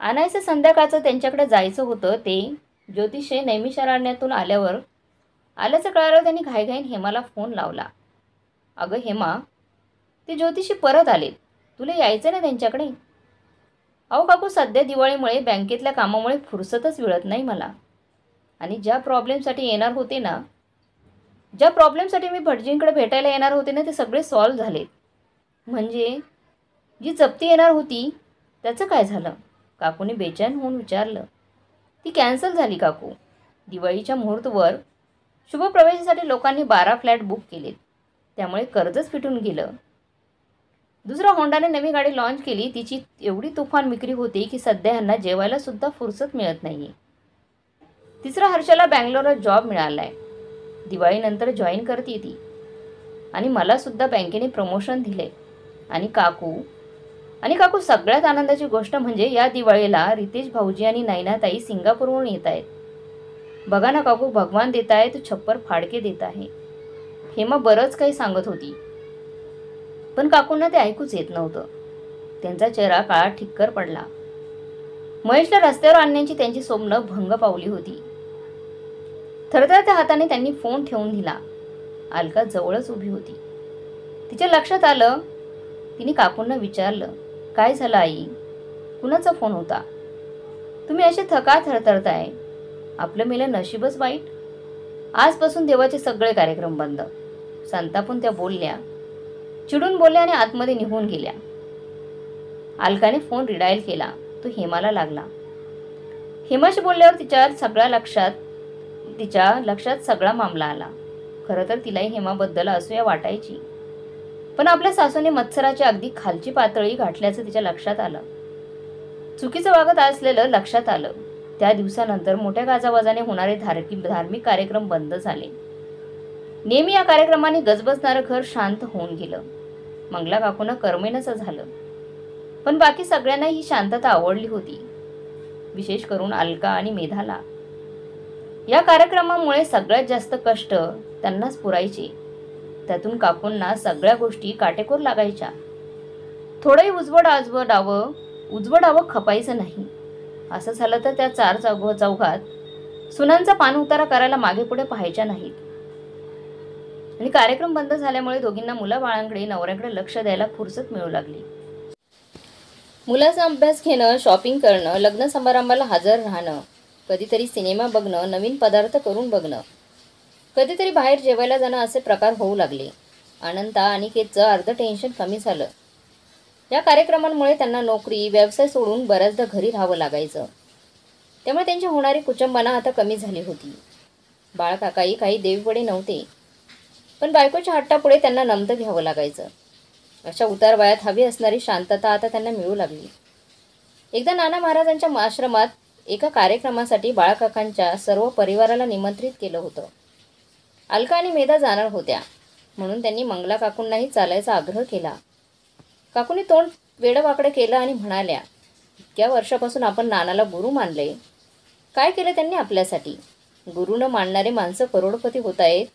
आणायचं संध्याकाळचं त्यांच्याकडे जायचं होतं ते ज्योतिषे नैमिषारण्यातून आल्याचं कळालं त्यांनी घाईघाईन हेमाला फोन लावला. अगं हेमा, ते ज्योतिषी परत आलेत. तुला यायचं ना त्यांच्याकडे? अहो काकू सध्या दिवाळीमुळे बँकेतल्या कामामुळे फुरसतच मिळत नाही मला. आणि ज्या प्रॉब्लेमसाठी मी भटजींकडे भेटायला येणार होते ना ते सगळे सॉल्व्ह झालेत. म्हणजे जी जप्ती येणार होती त्याचं काय झालं? काकूने बेचैन होऊन विचारलं. ती कॅन्सल झाली काकू. दिवाळीच्या मुहूर्तवर शुभप्रवेशासाठी लोकांनी 12 फ्लॅट बुक केलेत. त्यामुळे कर्जच फिटून गेलं. दुसरा होंडाने नवी गाडी लॉन्च केली. तिची एवढी तुफान विक्री होती की सध्या ह्यांना जेवायला सुद्धा फुरसत मिळत नाहीये. तिसरा हर्षाला बँगलोरला जॉब मिळालाय. दिवाळीनंतर जॉईन करते ती. आणि मला सुद्धा बँकेने प्रमोशन दिले. आणि काकू सगळ्यात आनंदाची गोष्ट म्हणजे या दिवाळीला रितेश भाऊजी आणि नैनाताई सिंगापूरवरून येत आहेत. बघा ना काकू, भगवान देत आहे तो छप्पर फाडके देत आहे. हेमा बरंच काही सांगत होती पण काकूंना ते ऐकूच येत नव्हतं. त्यांचा चेहरा काळा ठिक्कर पडला. महेशला रस्त्यावर आणण्याची त्यांची स्वप्न भंग पावली होती. थरथरत्या हाताने त्यांनी फोन ठेवून दिला. अलका जवळच उभी होती. तिच्या लक्षात आलं. तिने काकूंना विचारलं, काय झालं आई? कुणाचा फोन होता? तुम्ही असे थरथरताय. आपलं मेलं नशीबच वाईट. आजपासून देवाचे सगळे कार्यक्रम बंद. संतापून त्या बोलल्या, चिडून बोलल्या आणि आतमध्ये निघून गेल्या. अलकाने फोन रिडायल केला. तो हेमाला लागला. हेमाशी बोलल्यावर तिच्या लक्षात सगळा मामला आला. खरं तर तिलाही हेमाबद्दल असूया वाटायची. पण आपल्या सासूने मत्सराची अगदी खालची पातळी गाठल्याचं तिच्या लक्षात आलं. चुकीचं वागत असलेलं लक्षात आलं. त्या दिवसानंतर मोठ्या गाजावाजाने होणारे धार्मिक कार्यक्रम बंद झाले. नेहमी या कार्यक्रमाने गजबजणारं घर शांत होऊन गेलं. मंगला काकूंना करमेनसं झालं. पण बाकी सगळ्यांना ही शांतता आवडली होती. विशेष करून अलका आणि मेधाला. या कार्यक्रमामुळे सगळ्यात जास्त कष्ट त्यांनाच पुरायचे. त्यातून काकूंना सगळ्या गोष्टी काटेकोर लागायच्या. थोडंही उजवडावं खपायचं नाही. असं झालं तर त्या 4 चौघात सुनांचा पान उतारा करायला मागे पुढे पाहायच्या नाहीत. आणि कार्यक्रम बंद झाल्यामुळे दोघींना मुलाबाळांकडे नवऱ्याकडे लक्ष द्यायला फुरसत मिळू लागली. मुलाचा अभ्यास घेणं, शॉपिंग करणं, लग्न समारंभाला हजर राहणं, कधीतरी सिनेमा बघणं, नवीन पदार्थ करून बघणं, कधीतरी बाहेर जेवायला जाणं असे प्रकार होऊ लागले. अनंता आणि केतचं अर्ध टेन्शन कमी झालं. या कार्यक्रमांमुळे त्यांना नोकरी, व्यवसाय सोडून बऱ्याचदा घरी राहावं लागायचं. त्यामुळे त्यांची होणारी कुचंबना आता कमी झाली होती. बाळकाकाही काही देवीपुढे नव्हते, पण बायकोच्या हट्टापुढे त्यांना नमतं घ्यावं लागायचं. अशा उतार वयात हवी असणारी शांतता आता त्यांना मिळू लागली. एकदा नाना महाराजांच्या आश्रमात एका कार्यक्रमासाठी बाळकाकांच्या सर्व परिवाराला निमंत्रित केलं होतं. अलका आणि मेधा जाणार होत्या, म्हणून त्यांनी मंगला काकूंनाही चालायचा आग्रह केला. काकूंनी तोंड वेडवाकडं केलं आणि म्हणाल्या, इतक्या वर्षापासून आपण नानाला गुरु मानले, काय केलं त्यांनी आपल्यासाठी? गुरु न मानणारे माणसं करोडपती होत आहेत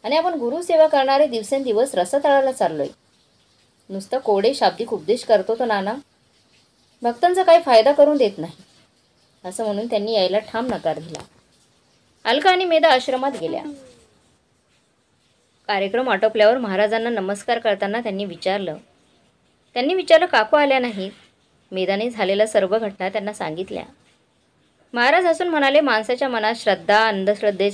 आणि आपण गुरुसेवा करणारे दिवसेंदिवस रसातळाला चाललोय. नुसतं कोडे शाब्दिक उपदेश करतो तो नाना, भक्तांचा काही फायदा करून देत नाही, असं म्हणून त्यांनी यायला ठाम नकार दिला. अलका आणि मेधा आश्रमात गेल्या. कार्यक्रम आटोपल्यावर महाराजांना नमस्कार करताना त्यांनी विचारलं काकू आल्या नाहीत? मेधाने झालेल्या सर्व घटना त्यांना सांगितल्या. महाराज हसून म्हणाले, माणसाच्या मनात श्रद्धा, अंधश्रद्धा,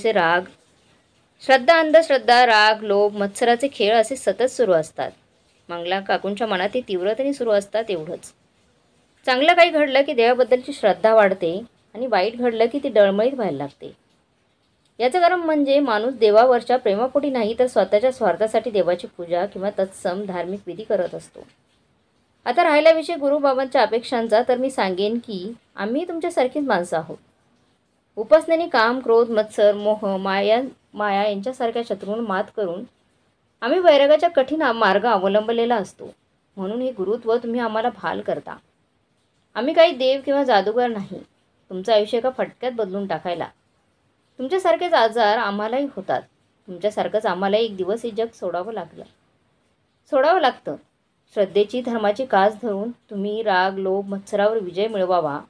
राग, लोभ, मत्सराचे खेळ असे सतत सुरू असतात. मंगला काकूंच्या मनात ते तीव्रतेने सुरू असतात एवढंच. चांगलं काही घडलं की देवाबद्दलची श्रद्धा वाढते आणि वाईट घडलं की ती डळमळीत व्हायला लागते. याचं कारण म्हणजे माणूस देवावरच्या प्रेमापोटी नाही तर स्वतःच्या स्वार्थासाठी देवाची पूजा किंवा तत्सम धार्मिक विधी करत असतो. आता राहिल्याविषयी गुरुबाबांच्या अपेक्षांचा, तर मी सांगेन की आम्ही तुमच्यासारखीच माणसं आहोत. उपासनेने काम, क्रोध, मत्सर, मोह, माया यांच्यासारख्या शत्रूंवर मात करून आम्ही वैरागाच्या कठीण मार्ग अवलंबलेला असतो. म्हणून हे गुरुत्व तुम्ही आम्हाला भाल करता. आम्ही काही देव किंवा जादूगार नाही, तुमचं आयुष्य एका फटक्यात बदलून टाकायला. तुमच्यासारखेच आजार आम्हालाही होतात. तुमच्यासारखंच आम्हालाही एक दिवस हे जग सोडावं लागतं. श्रद्धेची, धर्माची कास धरून तुम्ही राग, लोभ, मत्सरावर विजय मिळवावा.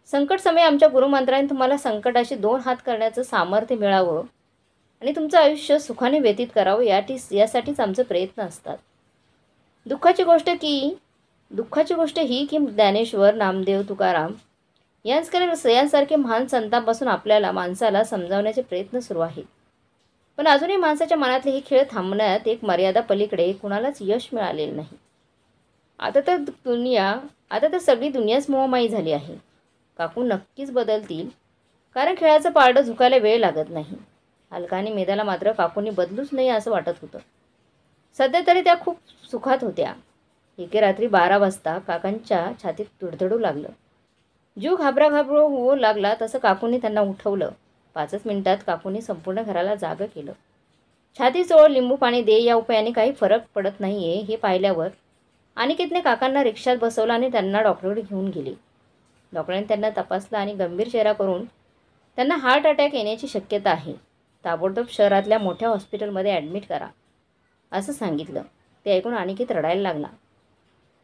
संकट समय आमच्या गुरुमंत्राने तुम्हाला संकटाशी 2 हात करण्याचं सामर्थ्य मिळावं आणि तुमचं आयुष्य सुखाने व्यतीत करावं, यासाठीच आमचे प्रयत्न असतात. दुःखाची गोष्ट ही की ज्ञानेश्वर, नामदेव, तुकाराम यांसारखे महान संतांपासून आपल्याला माणसाला समजावण्याचे प्रयत्न सुरू आहेत. पण अजूनही माणसाच्या मनातले हे खेळ थांबण्यात एक मर्यादा पलीकडे कुणालाच यश मिळालेलं नाही. आता तर सगळी दुनियाच मोहमायी झाली आहे. काकू नक्कीच बदलतील, कारण खेळाचं पारडं झुकायला वेळ लागत नाही. अलका आणि मेधाला मात्र काकूंनी बदलूच नाही असं वाटत होतं. सध्या तरी त्या खूप सुखात होत्या. एके रात्री 12 वाजता काकांच्या छातीत धडधडू लागलं. जीव घाबरू होऊ लागला तसं काकूंनी त्यांना उठवलं. 5च मिनिटात काकूंनी संपूर्ण घराला जागं केलं. छाती चोळ, लिंबू पाणी दे या उपायाने काही फरक पडत नाहीये हे पाहिल्यावर अनिकेतने काकांना रिक्षात बसवलं आणि त्यांना डॉक्टरकडे घेऊन गेले. डॉक्टरांनी त्यांना तपासलं आणि गंभीर चेहरा करून त्यांना हार्ट अटॅक येण्याची शक्यता आहे, ताबडतोब शहरातल्या मोठ्या हॉस्पिटलमध्ये ॲडमिट करा असं सांगितलं. ते ऐकून अनिकेत रडायला लागला.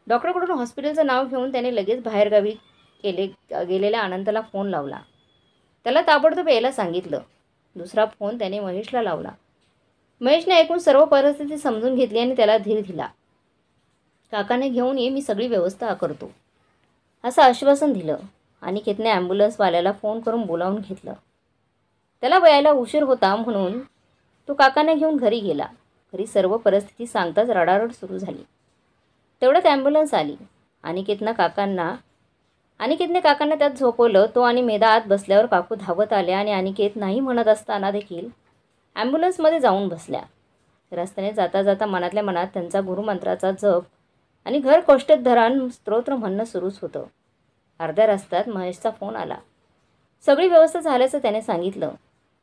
डॉक्टरकडून हॉस्पिटलचं नाव घेऊन त्याने लगेच बाहेरगावी गेलेल्या अनंतला फोन लावला. त्याला ताबडतोब यायला सांगितलं. दुसरा फोन त्याने महेशला लावला. महेशने ऐकून सर्व परिस्थिती समजून घेतली आणि त्याला धीर दिला. काकाने घेऊन ये, मी सगळी व्यवस्था करतो असं आश्वासन दिलं. अनिकेतने ॲम्ब्युलन्सवाल्याला फोन करून बोलावून घेतलं. त्याला यायला उशीर होता म्हणून तो काकांना घेऊन घरी गेला. घरी सर्व परिस्थिती सांगताच रडारड सुरू झाली. तेवढ्यात ॲम्ब्युलन्स आली. अनिकेतने काकांना त्यात झोपवलं. तो आणि मेधा आत बसल्यावर काकू धावत आल्या आणि अनिकेत नाही म्हणत असताना देखील ॲम्ब्युलन्समध्ये जाऊन बसल्या. रस्त्याने जाता जाता मनातल्या मनात त्यांचा गुरुमंत्राचा जप आणि घर कोष्टेत धरान स्तोत्र म्हणणं सुरूच होतं. अर्ध्या रस्त्यात महेशचा फोन आला. सगळी व्यवस्था झाल्याचं त्याने सांगितलं,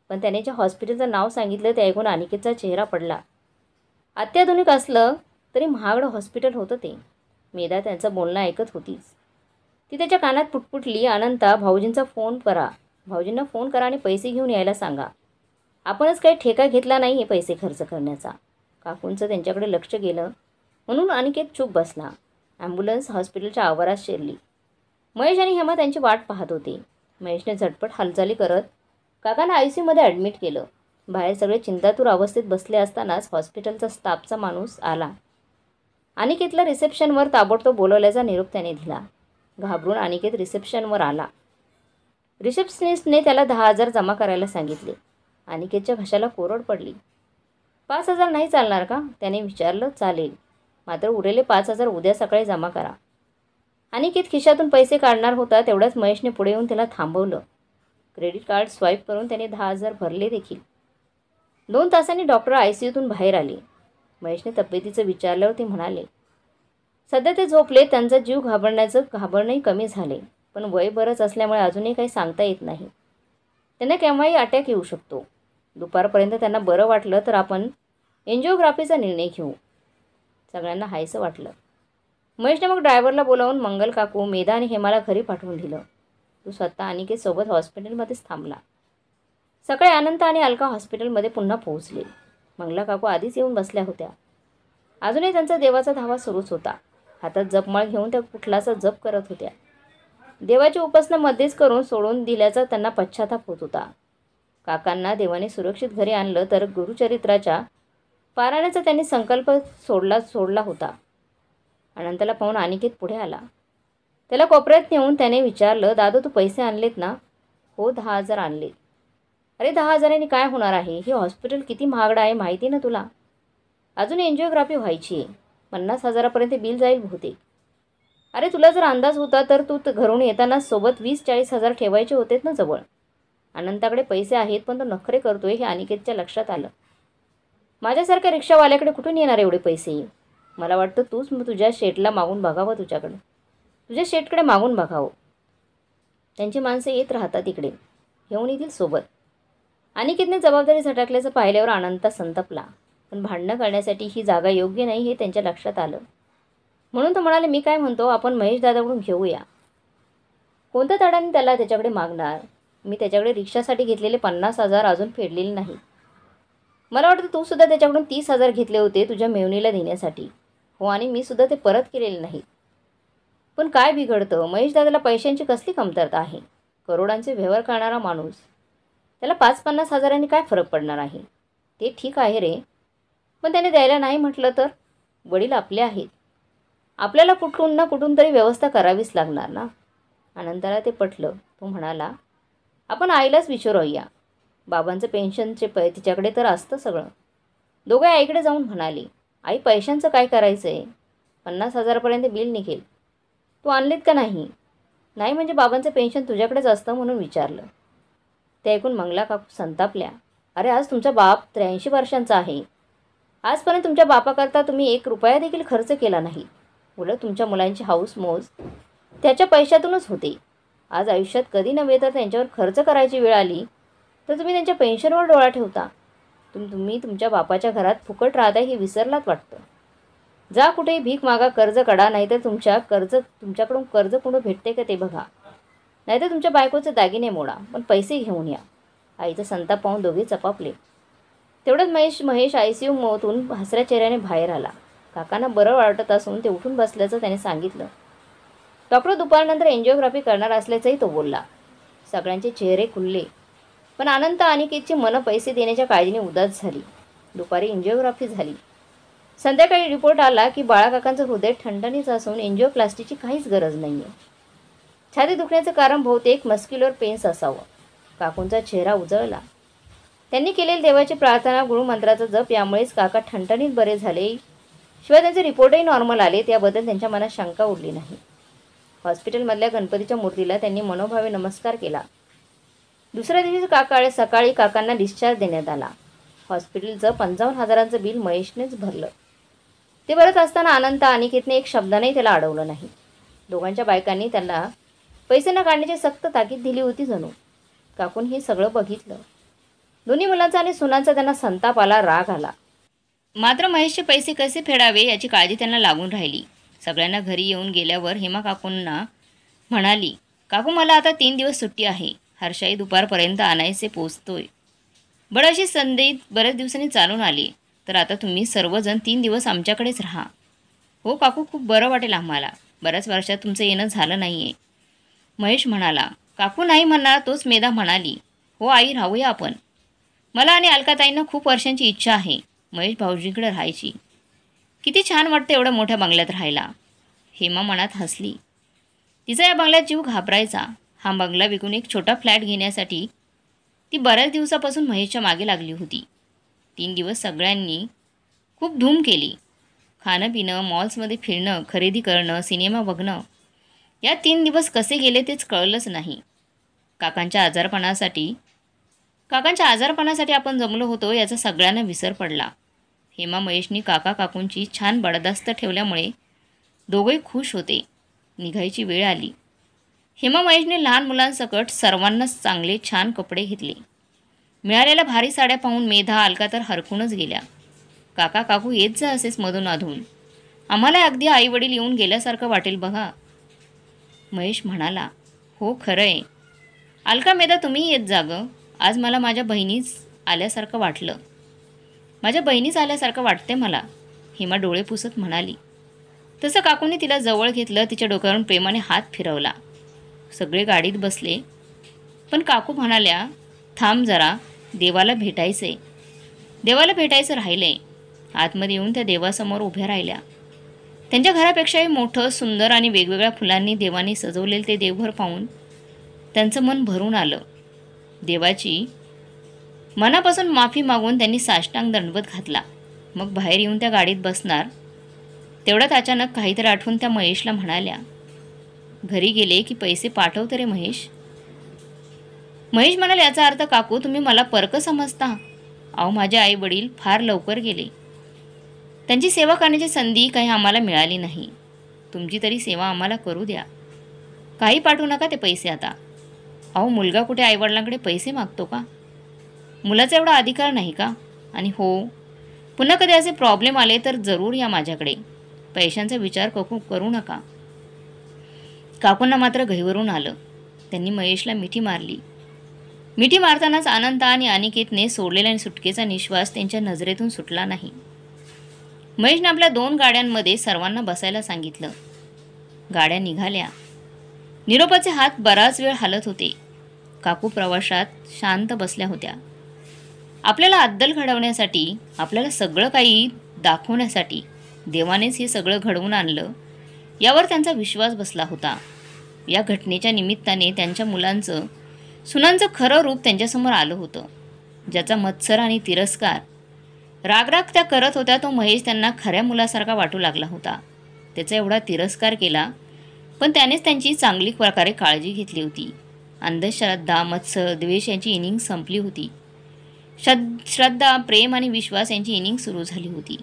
पण त्याने ज्या हॉस्पिटलचं नाव सांगितलं ते ऐकून अनिकेतचा चेहरा पडला. अत्याधुनिक असलं तरी महागडं हॉस्पिटल होतं ते. मेधा त्यांचं बोलणं ऐकत होतीच. ती त्याच्या कानात पुटपुटली, अनंता, भाऊजींना फोन करा आणि पैसे घेऊन यायला सांगा. आपणच काही ठेका घेतला नाही हे पैसे खर्च करण्याचा. काकूंचं त्यांच्याकडे लक्ष गेलं म्हणून अनिकेत चूप बसला. ॲम्ब्युलन्स हॉस्पिटलच्या आवारात शिरली. महेश आणि हेमा त्यांची वाट पाहत होते. महेशने झटपट हालचाली करत काकांना ICUमध्ये ॲडमिट केलं. बाहेर सगळे चिंतातूर अवस्थेत बसले असतानाच हॉस्पिटलचा स्टाफचा माणूस आला. अनिकेतला रिसेप्शनवर ताबडतोब बोलवल्याचा निरोप त्याने दिला. घाबरून अनिकेत रिसेप्शनवर आला. रिसेप्शनिस्टने त्याला 10,000 जमा करायला सांगितले. अनिकेतच्या घशाला कोरड पडली. 5,000 नाही चालणार का? त्याने विचारलं. चालेल, मात्र उरलेले 5,000 उद्या सकाळी जमा करा. अनिकेत खिशातून पैसे काढणार होता तेवढ्याच महेशने पुढे येऊन त्याला थांबवलं. क्रेडिट कार्ड स्वाईप करून त्याने 10,000 भरले देखील. 2 तासांनी डॉक्टर ICUतून बाहेर आले. महेशने तब्येतीचं विचारल्यावर ते म्हणाले, सध्या ते झोपले. त्यांचा जीव घाबरणंही कमी झाले, पण वय बरंच असल्यामुळे अजूनही काही सांगता येत नाही. त्यांना केव्हाही अटॅक येऊ शकतो. दुपारपर्यंत त्यांना बरं वाटलं तर आपण एन्जिओग्राफीचा निर्णय घेऊ. सगळ्यांना हायसं वाटलं. महेशने मग ड्रायव्हरला बोलावून मंगल काकू, मेधा आणि हेमाला घरी पाठवून दिलं. तो स्वतः अनिकेतसोबत हॉस्पिटलमध्येच थांबला. सकाळी अनंत आणि अलका हॉस्पिटलमध्ये पुन्हा पोहोचले. मंगला काकू आधीच येऊन बसल्या होत्या. अजूनही त्यांचा देवाचा धावा सुरूच होता. हातात जपमाळ घेऊन त्या कुठलाचा जप करत होत्या. देवाची उपासना मध्येच करून सोडून दिल्याचा त्यांना पश्चाताप होत होता. काकांना देवाने सुरक्षित घरी आणलं तर गुरुचरित्राच्या पारायणाचा त्यांनी संकल्प सोडला होता. अनंतला पाहून अनिकेत पुढे आला. त्याला कोपऱ्यात नेऊन त्याने विचारलं, दादू तू पैसे आणलेत ना? हो, 10,000 आणलेत. अरे 10,000नी काय होणार आहे? हे हॉस्पिटल किती महागडं आहे माहिती ना तुला? अजून एन्जिओग्राफी व्हायची आहे. 50,000पर्यंत बिल जाईल बहुतेक. अरे तुला जर अंदाज होता तर तू घरून येताना सोबत 20-40,000 ठेवायचे होतेत ना जवळ. अनंताकडे पैसे आहेत पण तो नखरे करतोय हे अनिकेतच्या लक्षात आलं. माझ्यासारख्या रिक्षावाल्याकडे कुठून येणार एवढे पैसे? मला वाटतं तूच तुझ्या शेटला मागून बघावं. तुझ्या शेटकडे मागून बघावं. त्यांची माणसं येत राहतात इकडे, घेऊन येतील सोबत. अनिकेतने जबाबदारी झटकल्याचं पाहिल्यावर अनंता संतपला. पण भांडणं करण्यासाठी ही जागा योग्य नाही हे त्यांच्या लक्षात आलं. म्हणून तो म्हणाले, मी काय म्हणतो, आपण महेश दादाकडून घेऊया. कोणत्या तडाने त्याला त्याच्याकडे मागणार? मी त्याच्याकडे रिक्षासाठी घेतलेले 50,000 अजून फेडलेले नाही. मला वाटतं तू सुद्धा त्याच्याकडून 30,000 घेतले होते तुझ्या मेवणीला देण्यासाठी. हो, आणि मी सुद्धा ते परत केलेले नाही. पण काय बिघडतं? महेश दादाला पैशांची कसली कमतरता आहे? करोडांचे व्यवहार करणारा माणूस. त्याला 5-50 हजारांनी काय फरक पडणार आहे? ते ठीक आहे रे, पण त्याने द्यायला नाही म्हटलं तर? वडील आपले आहेत. आपल्याला कुठून ना कुठून तरी व्यवस्था करावीच लागणार ना. अनंताला ते पटलं. तो म्हणाला, आपण आईलाच विचारूया. बाबांचं पेन्शनचे तिच्याकडे तर असतं सगळं. दोघे आईकडे जाऊन म्हणाले, आई पैशांचं काय करायचं आहे? 50,000पर्यंत बिल निघेल. तू आणलेत का नाही? नाही म्हणजे बाबांचं पेन्शन तुझ्याकडेच असतं म्हणून विचारलं. ते ऐकून मंगला काकू संतापल्या. अरे आज तुमचा बाप 83 वर्षांचा आहे. आजपर्यंत तुमच्या बापाकरता तुम्ही 1 रुपया देखील खर्च केला नाही. उलट तुमच्या मुलांची हौस मौज त्याच्या पैशातूनच होते. आज आयुष्यात कधी नव्हे तर त्यांच्यावर खर्च करायची वेळ आली तर तुम्ही त्यांच्या पेन्शनवर डोळा ठेवता. तुम्ही तुमच्या बापाच्या घरात फुकट राहता हे विसरलात वाटतं. जा कुठेही भीक मागा, कर्ज काढा, नाहीतर तुमच्याकडून कर्ज कुठं भेटते का ते बघा. नाहीतर तुमच्या बायकोचे दागिने मोडा, पण पैसे घेऊन या. आईचा संताप पाहून दोघे चपापले. तेवढ्यात महेश ICUमधून हसऱ्या चेहऱ्याने बाहेर आला. काकांना बरं वाटत असून ते उठून बसल्याचं त्याने सांगितलं. डॉक्टर दुपारनंतर एन्जिओग्राफी करणार असल्याचंही तो बोलला. सगळ्यांचे चेहरे खुलले, पण अनंत अनिकेतची मनं पैसे देण्याच्या काळजीने उदास झाली. दुपारी एन्जिओग्राफी झाली. संध्याकाळी रिपोर्ट आला की बाळाकाकांचं हृदय ठणठणीत असून एन्जिओप्लास्टीची काहीच गरज नाही आहे. छाती दुखण्याचं कारण बहुतेक मस्क्युलर पेन्स असावं. काकूंचा चेहरा उजळला. त्यांनी केलेली देवाची प्रार्थना, गुरुमंत्राचा जप यामुळेच काका ठणठणीत बरे झाले. शिवाय त्यांचे रिपोर्टही नॉर्मल आले. त्याबद्दल त्यांच्या मनात शंका उरली नाही. हॉस्पिटलमधल्या गणपतीच्या मूर्तीला त्यांनी मनोभावे नमस्कार केला. दुसऱ्या दिवशी सकाळी काकांना डिस्चार्ज देण्यात आला. हॉस्पिटलचं 55,000चं बिल महेशनेच भरलं. ते भरत असताना अनंत अनिकेतने एक शब्दानेही त्याला अडवलं नाही. दोघांच्या बायकांनी त्याला पैसे न काढण्याची सक्त ताकीद दिली होती जणू. काकून हे सगळं बघितलं. दोन्ही मुलांचा आणि सुनांचा त्यांना संताप आला, राग आला. मात्र महेशचे पैसे कसे फेडावे याची काळजी त्यांना लागून राहिली. सगळ्यांना घरी येऊन गेल्यावर हेमा काकूंना म्हणाली, काकू मला आता 3 दिवस सुट्टी आहे. हर्षाई दुपारपर्यंत आणायचे पोचतोय. अशी संधी बऱ्याच दिवसांनी चालून आली. तर आता तुम्ही सर्वजण 3 दिवस आमच्याकडेच राहा. हो काकू, खूप बरं वाटेल आम्हाला. बऱ्याच वर्षात तुमचं येणं झालं नाही आहे. महेश म्हणाला. काकू नाही म्हणणार तोच मेधा म्हणाली. हो आई, राहूया आपण. मला आणि अलकाताईंना खूप वर्षांची इच्छा आहे महेश भाऊजींकडे राहायची. किती छान वाटतं एवढ्या मोठ्या बंगल्यात राहायला. हेमा मनात हसली. तिचा या बंगल्यात जीव घाबरायचा. हा बंगला विकून एक छोटा फ्लॅट घेण्यासाठी ती बऱ्याच दिवसापासून महेशच्या मागे लागली होती. 3 दिवस सगळ्यांनी खूप धूम केली. खाणं पिणं, मॉल्समध्ये फिरणं, खरेदी करणं, सिनेमा बघणं. या 3 दिवस कसे गेले तेच कळलंच नाही. काकांच्या आजारपणासाठी आपण जमलो होतो याचा सगळ्यांना विसर पडला. हेमा महेशनी काका काकूंची छान बडदास्त ठेवल्यामुळे दोघंही खुश होते. निघायची वेळ आली. हेमा महेशने लहान मुलांसकट सर्वांनाच चांगले छान कपडे घेतले. मिळालेल्या भारी साड्या पाहून मेधा, अलका तर हरकूनच गेल्या. काका काकू येत जा असेच मधून अधून. आम्हाला अगदी आईवडील येऊन गेल्यासारखं वाटेल बघा. महेश म्हणाला, हो खरं आहे. अलका, मेधा तुम्ही येत जा गं. आज मला माझ्या बहिणीच आल्यासारखं वाटते मला. हेमा डोळे पुसत म्हणाली. तसं काकूंनी तिला जवळ घेतलं. तिच्या डोक्यावरून प्रेमाने हात फिरवला. सगळे गाडीत बसले. पण काकू म्हणाल्या, थांब जरा, देवाला भेटायचं राहिलंय. आतमध्ये येऊन त्या देवासमोर उभ्या राहिल्या. त्यांच्या घरापेक्षाही मोठं, सुंदर आणि वेगवेगळ्या फुलांनी देवाने सजवलेलं ते देवघर पाहून त्यांचं मन भरून आलं. देवाची मनापासून माफी मागून त्यांनी साष्टांग दंडवत घातला. मग बाहेर येऊन त्या गाडीत बसणार तेवढ्यात अचानक काहीतरी आठवून त्या महेशला म्हणाल्या, घरी गेले की पैसे पाठव रे महेश. महेश म्हणाले, याचा अर्थ काकू तुम्ही मला परक समजता? अहो, माझे आई वडील फार लवकर गेले. त्यांची सेवा करण्याची संधी काही आम्हाला मिळाली नाही. तुमची तरी सेवा आम्हाला करू द्या. काही पाठवू नका ते पैसे आता. अहो, मुलगा कुठे आईवडिलांकडे पैसे मागतो का? मुलाचा एवढा अधिकार नाही का? आणि हो, पुन्हा कधी असे प्रॉब्लेम आले तर जरूर या माझ्याकडे. पैशांचा विचार करू नका. काकूंना मात्र गहिवरून आलं. त्यांनी महेशला मिठी मारली. मिठी मारतानाच अनंता आणि अनिकेतने सोडलेला सुटकेचा निश्वास त्यांच्या नजरेतून सुटला नाही. महेशने आपल्या 2 गाड्यांमध्ये सर्वांना बसायला सांगितलं. गाड्या निघाल्या. निरोपाचे हात बराच वेळ हालत होते. काकू प्रवासात शांत बसल्या होत्या. आपल्याला अद्दल घडवण्यासाठी, आपल्याला सगळं काही दाखवण्यासाठी देवानेच हे सगळं घडवून आणलं यावर त्यांचा विश्वास बसला होता. या घटनेच्या निमित्ताने त्यांच्या सुनांचं खरं रूप त्यांच्यासमोर आलं होतं. ज्याचा मत्सर आणि तिरस्कार, रागराग त्या करत होत्या तो महेश त्यांना खऱ्या मुलासारखा वाटू लागला होता. त्याचा एवढा तिरस्कार केला, पण त्यानेच त्यांची चांगली प्रकारे काळजी घेतली होती. अंधश्रद्धा, मत्सर, द्वेष यांची इनिंग संपली होती. श्रद्धा, प्रेम आणि विश्वास यांची इनिंग सुरू झाली होती.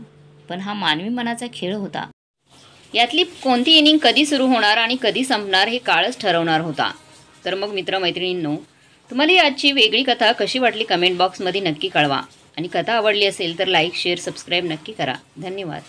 पण हा मानवी मनाचा खेळ होता. यातली कोणती इनिंग कधी सुरू होणार आणि कधी संपणार हे काळच ठरवणार होता. तर मग मित्रमैत्रिणींनो, तुम्हाला ही आजची वेगळी कथा कशी वाटली कमेंट बॉक्समध्ये नक्की कळवा. आणि कथा आवडली असेल तर लाईक, शेअर, सबस्क्राईब नक्की करा. धन्यवाद.